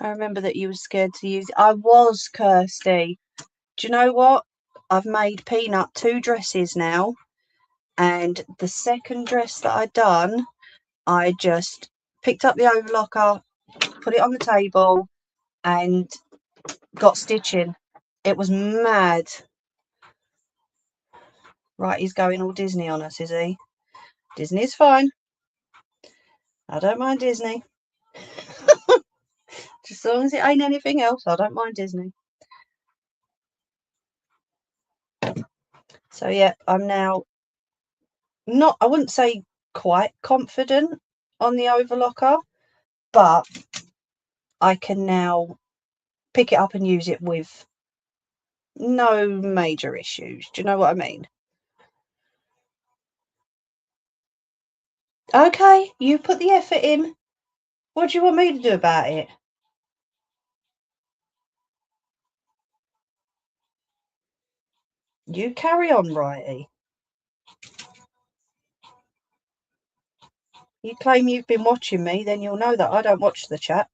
I remember that you were scared to use it. I was, Kirsty. Do you know what? I've made Peanut 2 dresses now, and the second dress that I'd done, I just picked up the overlocker, put it on the table, and got stitching. It was mad. Right, he's going all Disney on us, is he? Disney's fine. I don't mind Disney. Just as long as it ain't anything else, I don't mind Disney. So yeah, I'm now not, I wouldn't say quite confident on the overlocker, but I can now pick it up and use it with no major issues. Do you know what I mean? Okay, you put the effort in. What do you want me to do about it? You carry on, righty. You claim you've been watching me, then you'll know that I don't watch the chat.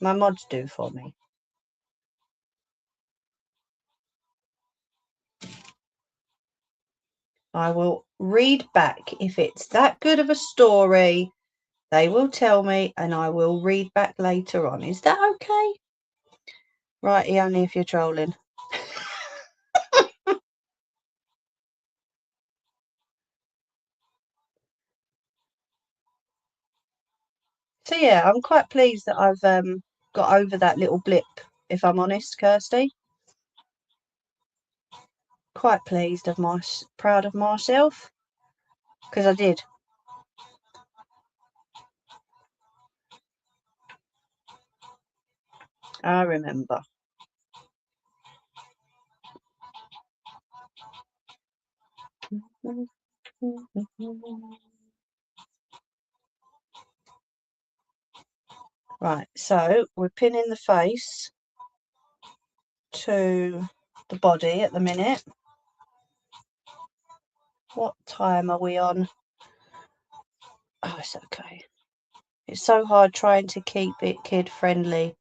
My mods do for me. I will read back. If it's that good of a story, they will tell me and I will read back later on. Is that okay? Righty, only if you're trolling. So yeah, I'm quite pleased that I've got over that little blip, if I'm honest, Kirsty. Quite pleased of proud of myself, because I did. I remember. Right, so we're pinning the face to the body at the minute. What time are we on? Oh, it's okay. It's so hard trying to keep it kid friendly.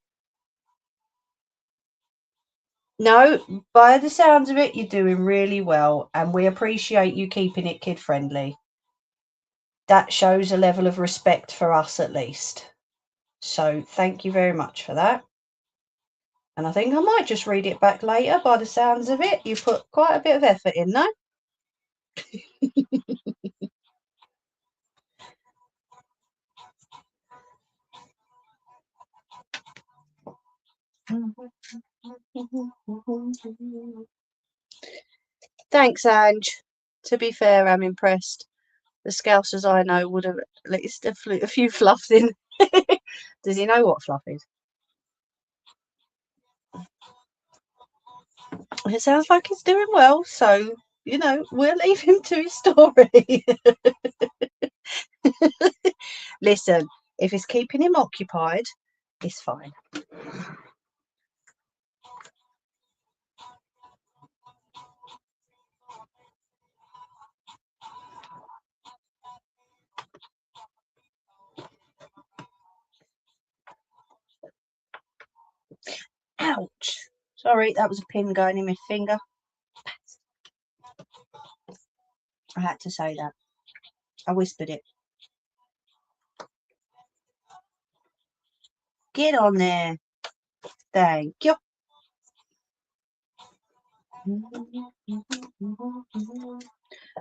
No, by the sounds of it, you're doing really well, and we appreciate you keeping it kid friendly. That shows a level of respect for us at least. So thank you very much for that. And I think I might just read it back later by the sounds of it. You put quite a bit of effort in, though. Thanks, Ange. To be fair, I'm impressed. The Scousers I know would have at least a few fluffs in. Does he know what fluff is? It sounds like he's doing well, so, you know, we'll leave him to his story. Listen, if it's keeping him occupied, it's fine. Ouch. Sorry, that was a pin going in my finger. I had to say that. I whispered it. Get on there. Thank you.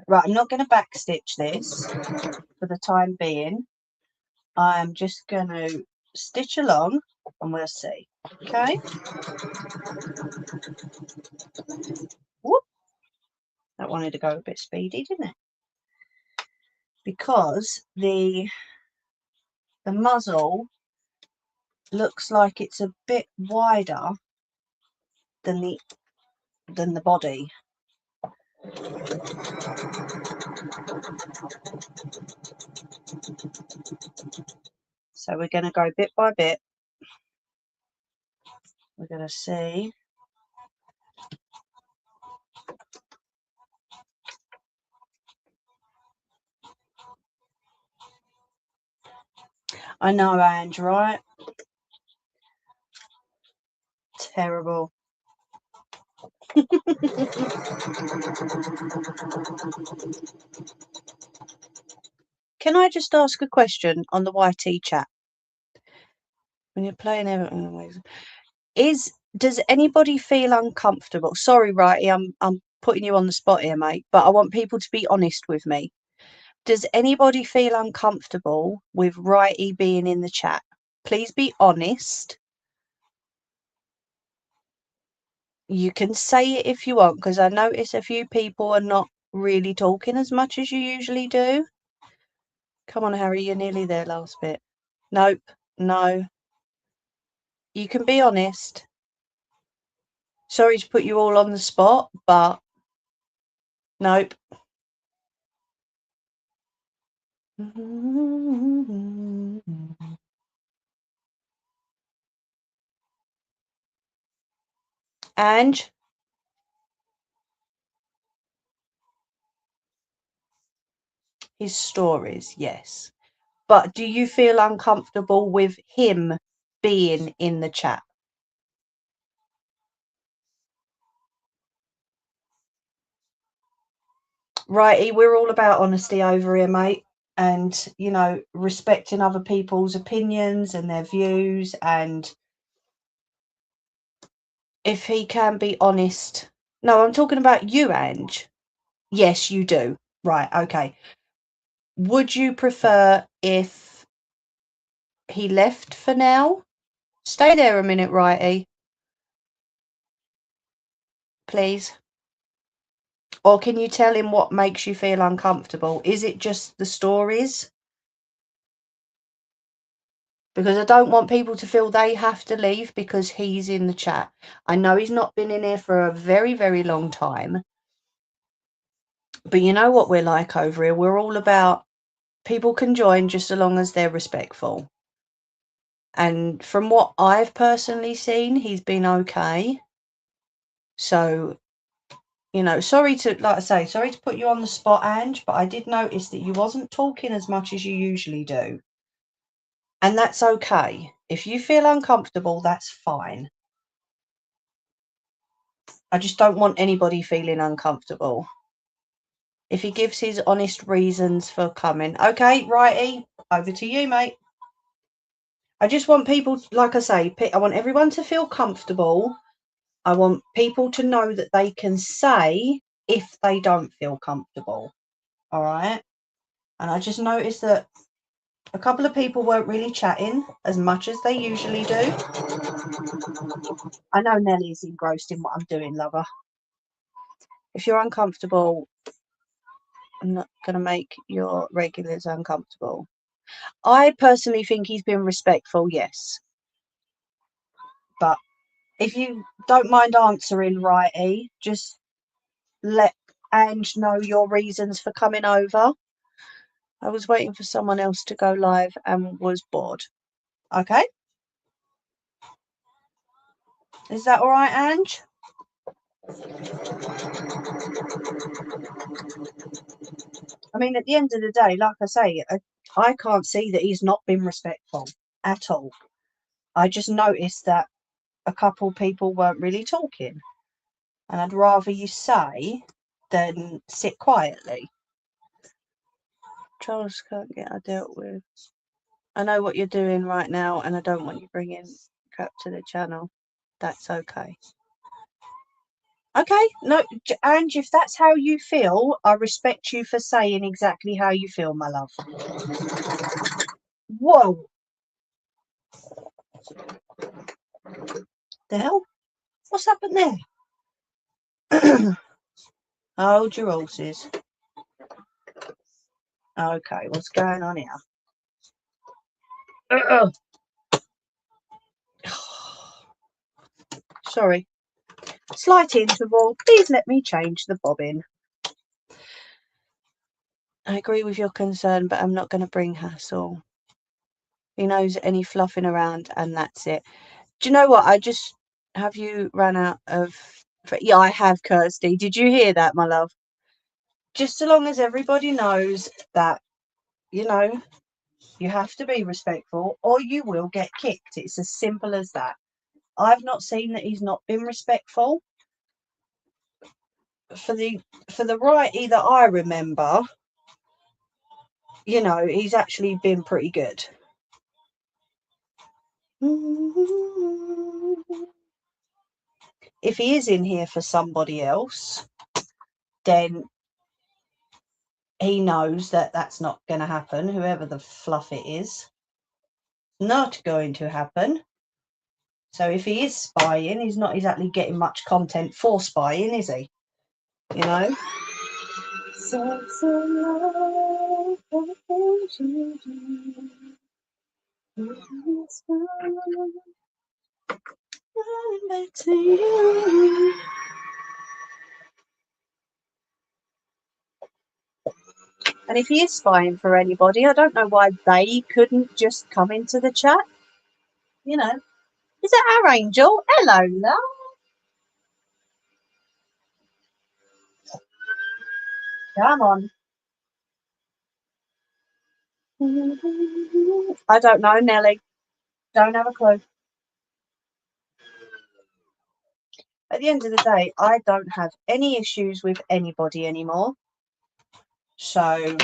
Right, I'm not going to backstitch this for the time being. I'm just going to stitch along and we'll see. Okay. Whoop. That wanted to go a bit speedy, didn't it? Because the muzzle looks like it's a bit wider than the body. So we're going to go bit by bit. We're going to see I know, Ange, right? Terrible. Can I just ask a question on the YT chat? When you're playing Everton, does anybody feel uncomfortable? Sorry, Righty, I'm putting you on the spot here, mate, but I want people to be honest with me. Does anybody feel uncomfortable with Righty being in the chat? Please be honest. You can say it if you want, because I notice a few people are not really talking as much as you usually do. Come on, Harry, you're nearly there, last bit. Nope, no. You can be honest. Sorry to put you all on the spot, but nope. Ange? His stories, yes. But do you feel uncomfortable with him being in the chat? Righty, we're all about honesty over here, mate. And, you know, respecting other people's opinions and their views. And if he can be honest. No, I'm talking about you, Ange. Yes, you do. Right, okay. Would you prefer if he left for now? Stay there a minute, Righty. Please. Or can you tell him what makes you feel uncomfortable? Is it just the stories? Because I don't want people to feel they have to leave because he's in the chat. I know he's not been in here for a very, very long time. But you know what we're like over here? We're all about people can join just as long as they're respectful. And from what I've personally seen, he's been okay. So, you know, sorry to, like I say, sorry to put you on the spot, Ange, but I did notice that you wasn't talking as much as you usually do. And that's okay. If you feel uncomfortable, that's fine. I just don't want anybody feeling uncomfortable. If he gives his honest reasons for coming. Okay, Righty, over to you, mate. I just want people, like I say, I want everyone to feel comfortable. I want people to know that they can say if they don't feel comfortable. All right. And I just noticed that a couple of people weren't really chatting as much as they usually do. I know Nelly is engrossed in what I'm doing, lover. If you're uncomfortable, I'm not going to make your regulars uncomfortable. I personally think he's been respectful, yes. But if you don't mind answering, Righty, just let Ange know your reasons for coming over. I was waiting for someone else to go live and was bored. Okay? Is that all right, Ange? I mean, at the end of the day, like I say, I can't see that he's not been respectful at all. I just noticed that a couple people weren't really talking. And I'd rather you say than sit quietly. Charles can't get I dealt with. I know what you're doing right now, and I don't want you bringing crap to the channel. That's okay. Okay, no, Ange, if that's how you feel, I respect you for saying exactly how you feel, my love. Whoa. The hell? What's happened there? Hold your horses. Okay, what's going on here? Sorry. Slight interval. Please let me change the bobbin. I agree with your concern, but I'm not going to bring hassle. He knows any fluffing around, and that's it. Do you know what? Have you run out of... Yeah, I have, Kirsty. Did you hear that, my love? Just so long as everybody knows that, you know, You have to be respectful or you will get kicked. It's as simple as that. I've not seen that he's not been respectful. For the righty that I remember, you know, he's actually been pretty good. If he is in here for somebody else, then he knows that that's not going to happen. Whoever the fluff it is, not going to happen. So if he is spying, he's not exactly getting much content for spying, is he? You know? Back to you. And if he is spying for anybody, I don't know why they couldn't just come into the chat. You know, is that our angel? Hello, love. Come on. I don't know, Nelly. Don't have a clue. At the end of the day, I don't have any issues with anybody anymore. So,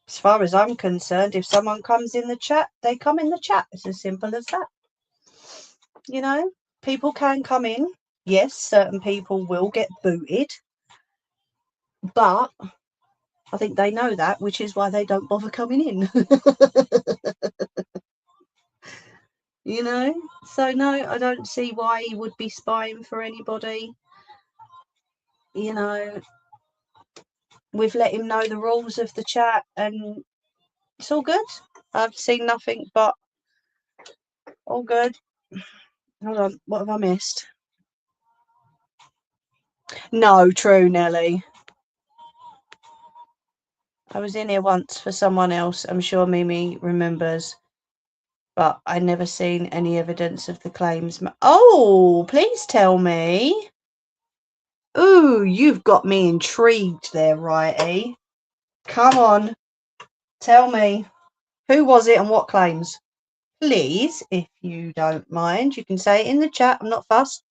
as far as I'm concerned, if someone comes in the chat, they come in the chat. It's as simple as that. You know, people can come in. Yes, certain people will get booted. But I think they know that, which is why they don't bother coming in. You know? So, no, I don't see why he would be spying for anybody. You know, we've let him know the rules of the chat and it's all good. I've seen nothing but all good. Hold on, what have I missed? No, true, Nelly. I was in here once for someone else. I'm sure Mimi remembers. But I never seen any evidence of the claims. Oh, please tell me. Ooh, you've got me intrigued there, righty. Come on, tell me. Who was it and what claims? Please, if you don't mind, you can say it in the chat. I'm not fussed.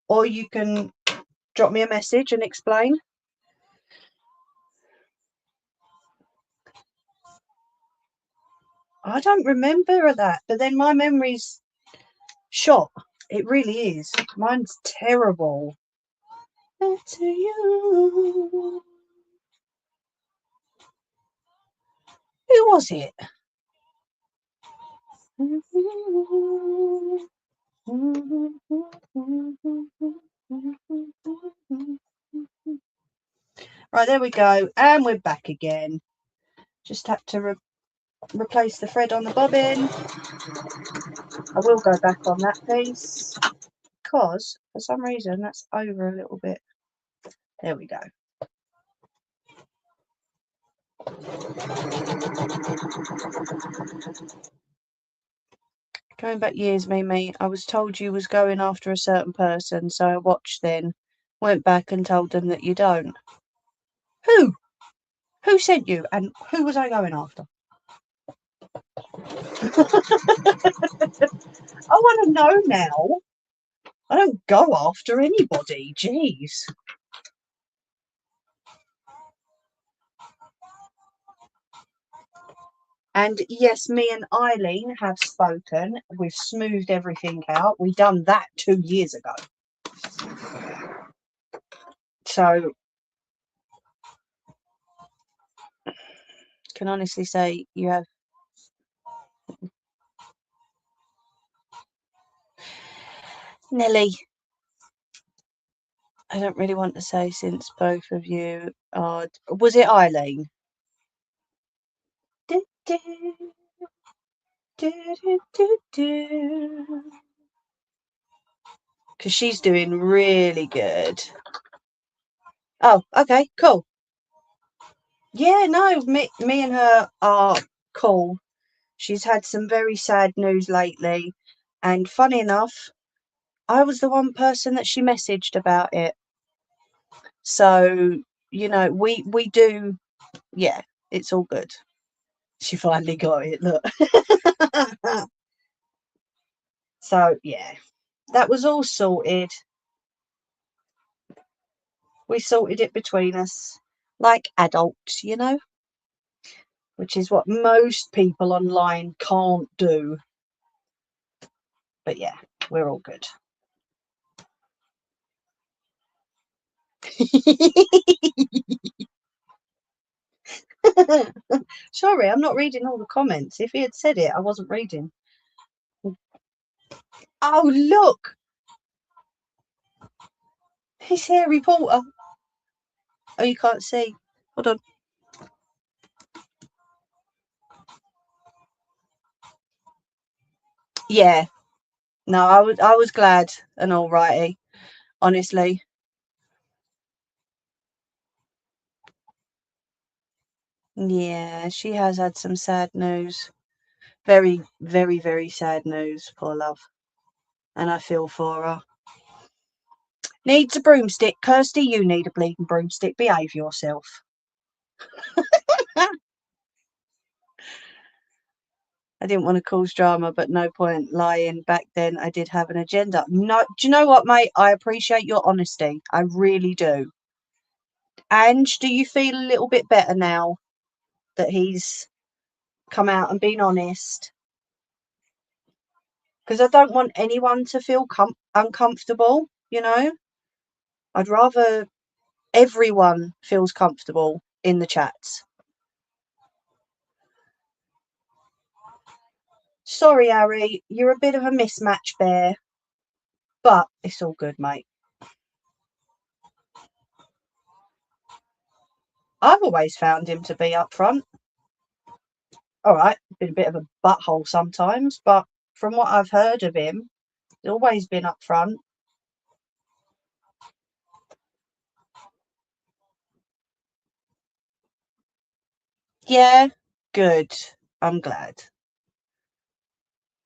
Or you can drop me a message and explain. I don't remember that, but then my memory's shot. It really is. Mine's terrible. Back to you. Who was it? Right, there we go. And we're back again. Just have to replace the thread on the bobbin. I will go back on that piece because for some reason that's over a little bit. There we go. Going back years, Mimi, I was told you was going after a certain person, so I watched then, went back and told them that you don't. Who? Who sent you? And who was I going after? I want to know now. I don't go after anybody. Jeez. And yes, me and Eileen have spoken. We've smoothed everything out. We done that 2 years ago. So, can honestly say you have. Nelly. I don't really want to say since both of you are. Was it Eileen? Because she's doing really good. Oh, okay, cool. Yeah, no, me and her are cool. She's had some very sad news lately. And funny enough, I was the one person that she messaged about it. So, you know, we do, yeah, it's all good. She finally got it, look. So, yeah, that was all sorted. We sorted it between us, like adults, you know, which is what most people online can't do. But yeah, we're all good. Sorry, I'm not reading all the comments. If he had said it, I wasn't reading. Oh, look! It's Harry Potter. Oh, you can't see. Hold on. Yeah. No, I was glad and alrighty, honestly. Yeah, she has had some sad news. Very, very, very sad news, poor love. And I feel for her. Needs a broomstick. Kirsty, you need a bleeding broomstick. Behave yourself. I didn't want to cause drama, but no point lying. Back then, I did have an agenda. No, do you know what, mate? I appreciate your honesty. I really do. Ange, do you feel a little bit better now that he's come out and been honest? Because I don't want anyone to feel uncomfortable, you know? I'd rather everyone feels comfortable in the chats. Sorry, Harry, you're a bit of a mismatch bear, but it's all good, mate. I've always found him to be upfront. All right, been a bit of a butthole sometimes, but from what I've heard of him, he's always been upfront. Yeah, good. I'm glad.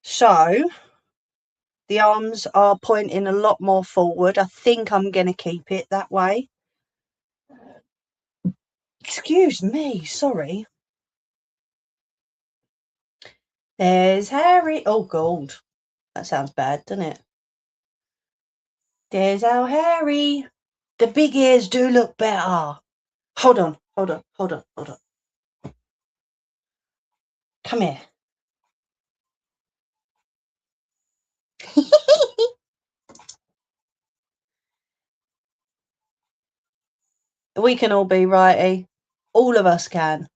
So, the arms are pointing a lot more forward. I think I'm going to keep it that way. Excuse me, sorry. There's Harry. Oh, God. That sounds bad, doesn't it? There's our Harry. The big ears do look better. Hold on, hold on, hold on, hold on. Come here. We can all be righty. All of us can.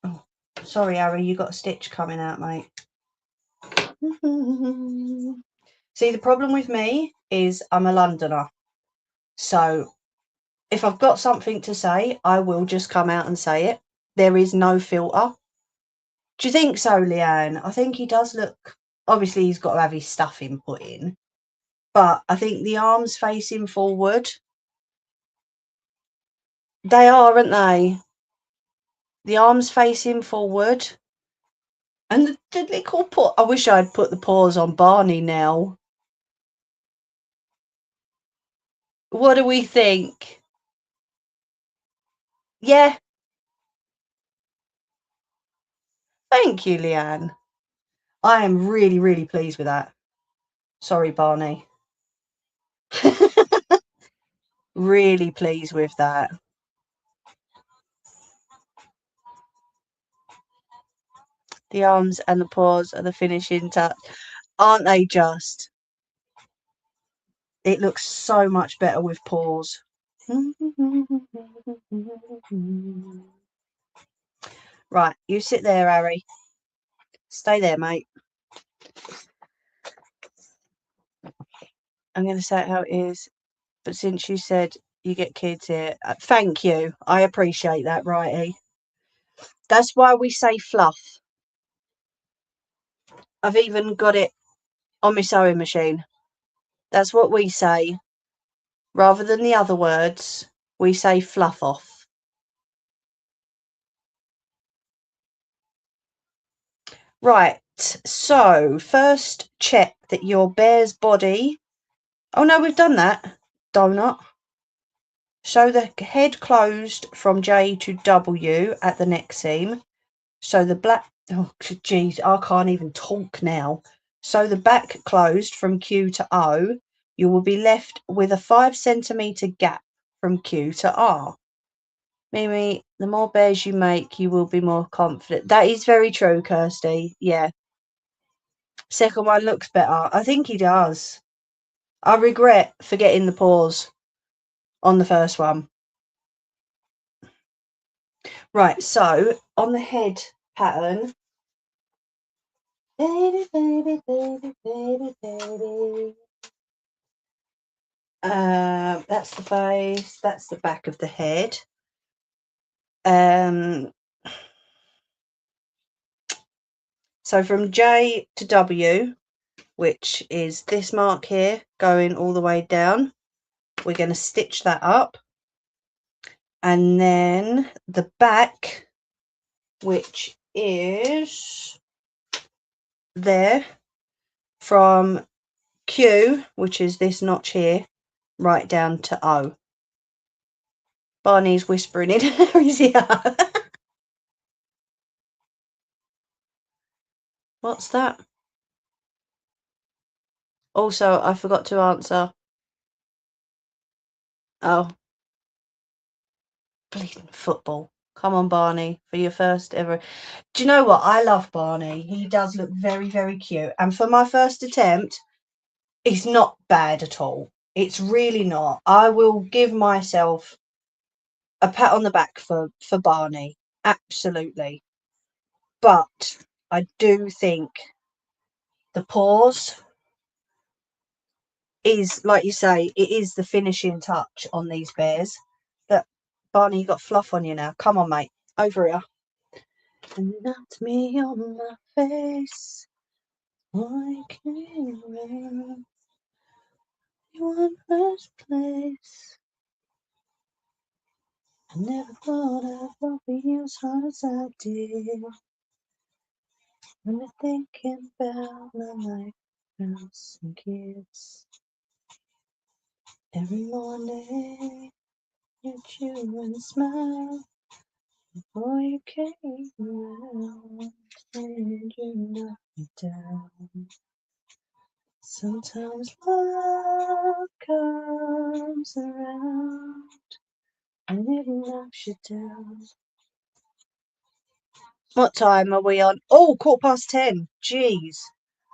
Oh, sorry, Harry, you got a stitch coming out, mate. See, the problem with me is I'm a Londoner. So if I've got something to say, I will just come out and say it. There is no filter. Do you think so, Leanne? I think he does look. Obviously, he's got to have his stuffing put in. But I think the arms facing forward. They are, aren't they? The arms facing forward. And the little paw. I wish I'd put the paws on Barney now. What do we think? Yeah. Thank you, Leanne. I am really, really pleased with that. Sorry, Barney. Really pleased with that. The arms and the paws are the finishing touch. Aren't they just? It looks so much better with paws. Right, you sit there, Harry. Stay there, mate. I'm going to say it how it is. But since you said you get kids here, thank you. I appreciate that, righty. That's why we say fluff. I've even got it on my sewing machine. That's what we say. Rather than the other words, we say fluff off. Right, so first check that your bear's body... Oh no, we've done that. Donut. Sew the head closed from J to W at the neck seam. Sew the black... Oh, geez, I can't even talk now. Sew the back closed from Q to O. You will be left with a 5 centimetre gap from Q to R. Mimi, the more bears you make, you will be more confident. That is very true, Kirsty. Yeah. Second one looks better. I think he does. I regret forgetting the pause on the first one. Right, so on the head pattern, baby, baby, baby, baby, baby. That's the face. That's the back of the head. So from J to W, which is this mark here, going all the way down, we're going to stitch that up. And then the back, which is there, from Q, which is this notch here, right down to O. Barney's whispering in Harry's ear. What's that? Also, I forgot to answer. Oh. Bleeding football. Come on, Barney, for your first ever. Do you know what? I love Barney. He does look very, very cute. And for my first attempt, it's not bad at all. It's really not. I will give myself a pat on the back for Barney. Absolutely. But I do think the pause is, like you say, it is the finishing touch on these bears. But Barney, you got fluff on you now. Come on, mate. Over here. And knocked me on my face. Why can't you run first place? I never thought I'd love you as hard as I did. When I'm thinking about my life, friends and kids. Every morning you chew and smile before you came around and you knocked me down. Sometimes love comes around and it knocks you down. What time are we on? Oh, 10:15. Jeez.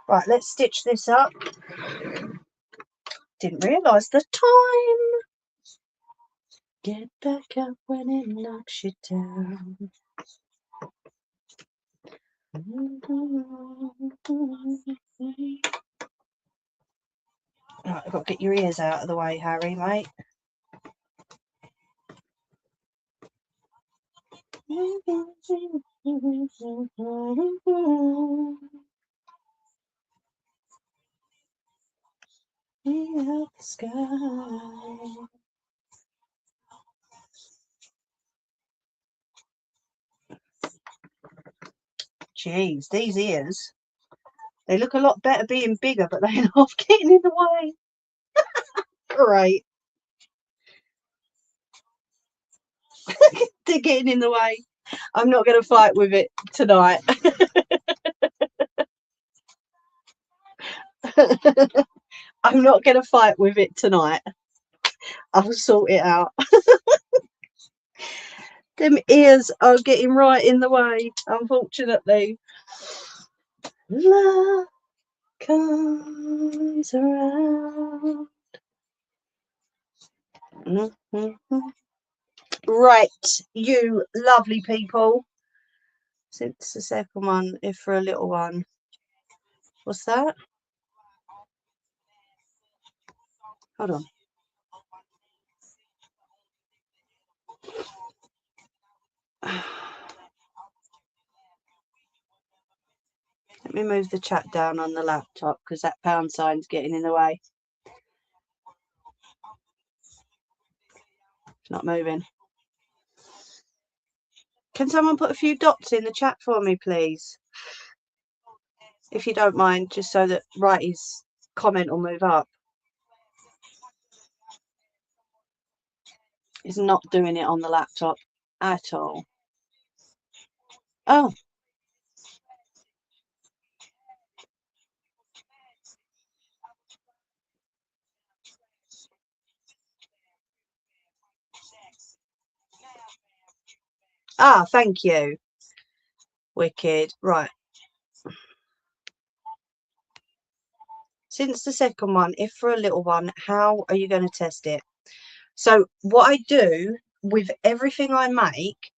Right, let's stitch this up. Didn't realise the time. Get back up when it knocks you down. Right, I've got to get your ears out of the way, Harry, mate. The sky. Jeez, these ears. They look a lot better being bigger, but they're not getting in the way. Great. They're getting in the way. I'm not going to fight with it tonight. I'm not going to fight with it tonight. I'll sort it out. Them ears are getting right in the way, unfortunately. Love comes around. Right, you lovely people. Since the second one, if for a little one. What's that? Hold on. Let me move the chat down on the laptop because that pound sign's getting in the way. It's not moving. Can someone put a few dots in the chat for me, please? If you don't mind, just so that Righty's comment will move up. It's not doing it on the laptop at all. Oh. Ah, thank you. Wicked. Right. Since the second one, if for a little one, how are you going to test it? So what I do with everything I make,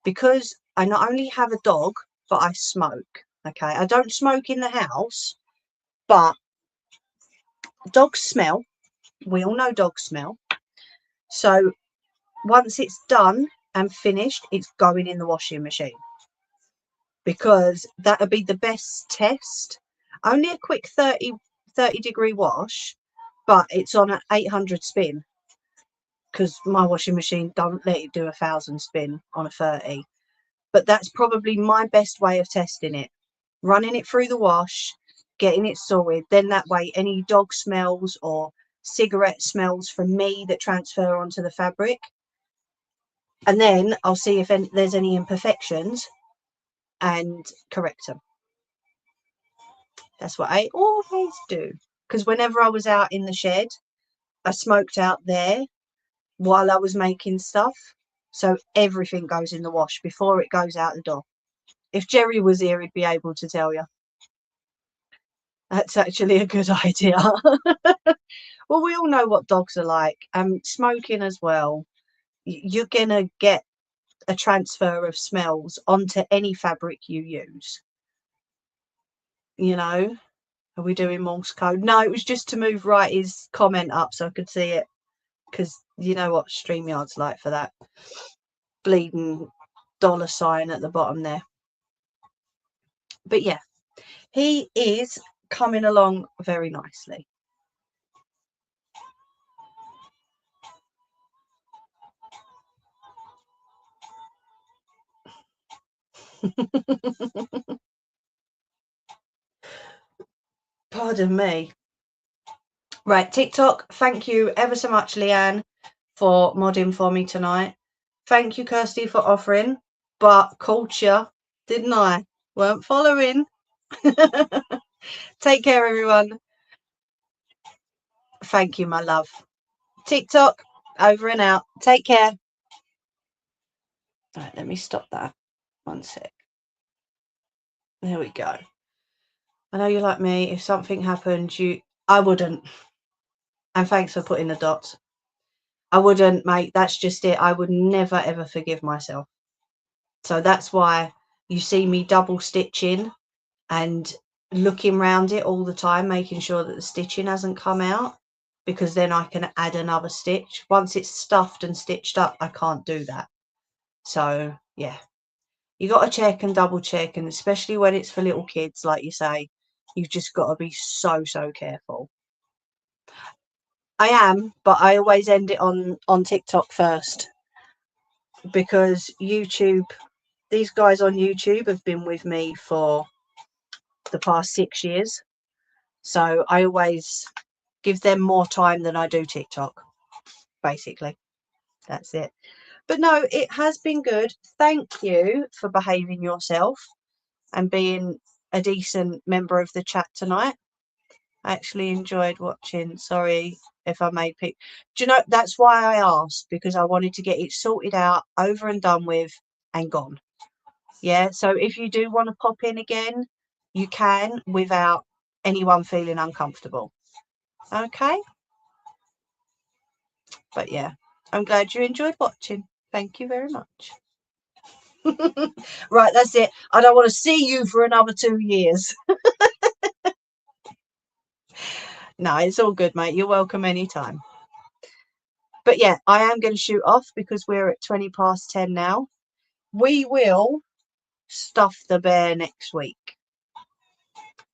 because I not only have a dog, but I smoke. Okay. I don't smoke in the house, but dogs smell. We all know dogs smell. So once it's done and finished, it's going in the washing machine, because that would be the best test. Only a quick 30 degree wash, but it's on an 800 spin, because my washing machine don't let it do 1,000 spin on a 30. But that's probably my best way of testing it, running it through the wash, getting it sorted. Then that way any dog smells or cigarette smells from me that transfer onto the fabric, and then I'll see if there's any imperfections and correct them. That's what I always do, because whenever I was out in the shed, I smoked out there while I was making stuff, so everything goes in the wash before it goes out the door. If Jerry was here, he'd be able to tell you. That's actually a good idea. Well, we all know what dogs are like, and smoking as well. You're gonna get a transfer of smells onto any fabric you use. You know, are we doing Morse code? No, it was just to move Righty's comment up so I could see it, because you know what StreamYard's like for that bleeding $sign at the bottom there. But yeah, he is coming along very nicely. Pardon me. Right, TikTok, thank you ever so much, Leanne, for modding for me tonight. Thank you, Kirsty, for offering, but called you, didn't I? Weren't following. Take care, everyone. Thank you, my love. TikTok, over and out. Take care. Right, let me stop that. One sec. There we go. I know you're like me. If something happened, I wouldn't. And thanks for putting the dots. I wouldn't, mate. That's just it. I would never, ever forgive myself. So that's why you see me double stitching and looking around it all the time, making sure that the stitching hasn't come out, because then I can add another stitch. Once it's stuffed and stitched up, I can't do that. So yeah, you got to check and double check, and especially when it's for little kids, like you say, you've just got to be so careful. I am, but I always end it on TikTok first, because YouTube, these guys on YouTube have been with me for the past 6 years, so I always give them more time than I do TikTok, basically. That's it. But no, it has been good. Thank you for behaving yourself and being a decent member of the chat tonight. I actually enjoyed watching. Sorry if I made people. Do you know, that's why I asked, because I wanted to get it sorted out, over and done with, and gone. Yeah, so if you do want to pop in again, you can, without anyone feeling uncomfortable. Okay? But yeah, I'm glad you enjoyed watching. Thank you very much. Right, that's it. I don't want to see you for another 2 years. No, it's all good, mate. You're welcome anytime. But yeah, I am going to shoot off because we're at 20 past 10 now. We will stuff the bear next week.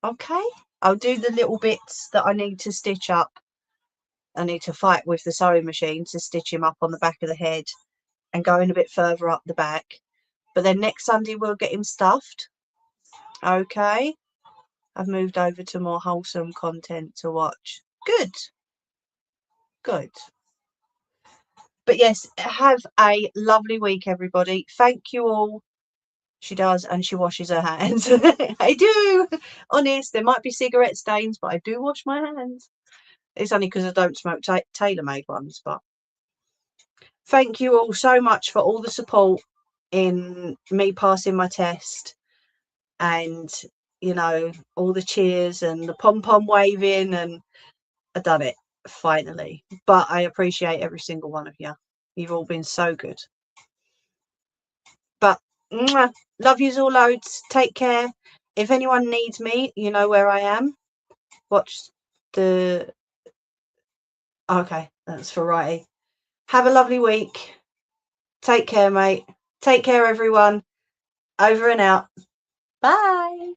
Okay? I'll do the little bits that I need to stitch up. I need to fight with the sewing machine to stitch him up on the back of the head and going a bit further up the back. But then next Sunday we'll get him stuffed. Okay? I've moved over to more wholesome content to watch. Good. But yes, have a lovely week, everybody. Thank you all. She does, and she washes her hands. I do. Honest, there might be cigarette stains, but I do wash my hands. It's only because I don't smoke tailor-made ones. But thank you all so much for all the support in me passing my test, and you know, all the cheers and the pom-pom waving, and I done it finally. But I appreciate every single one of you. You've all been so good. But mwah, love yous all loads. Take care. If anyone needs me, you know where I am. Watch the... Okay, that's for righty. Have a lovely week. Take care, mate. Take care, everyone. Over and out. Bye.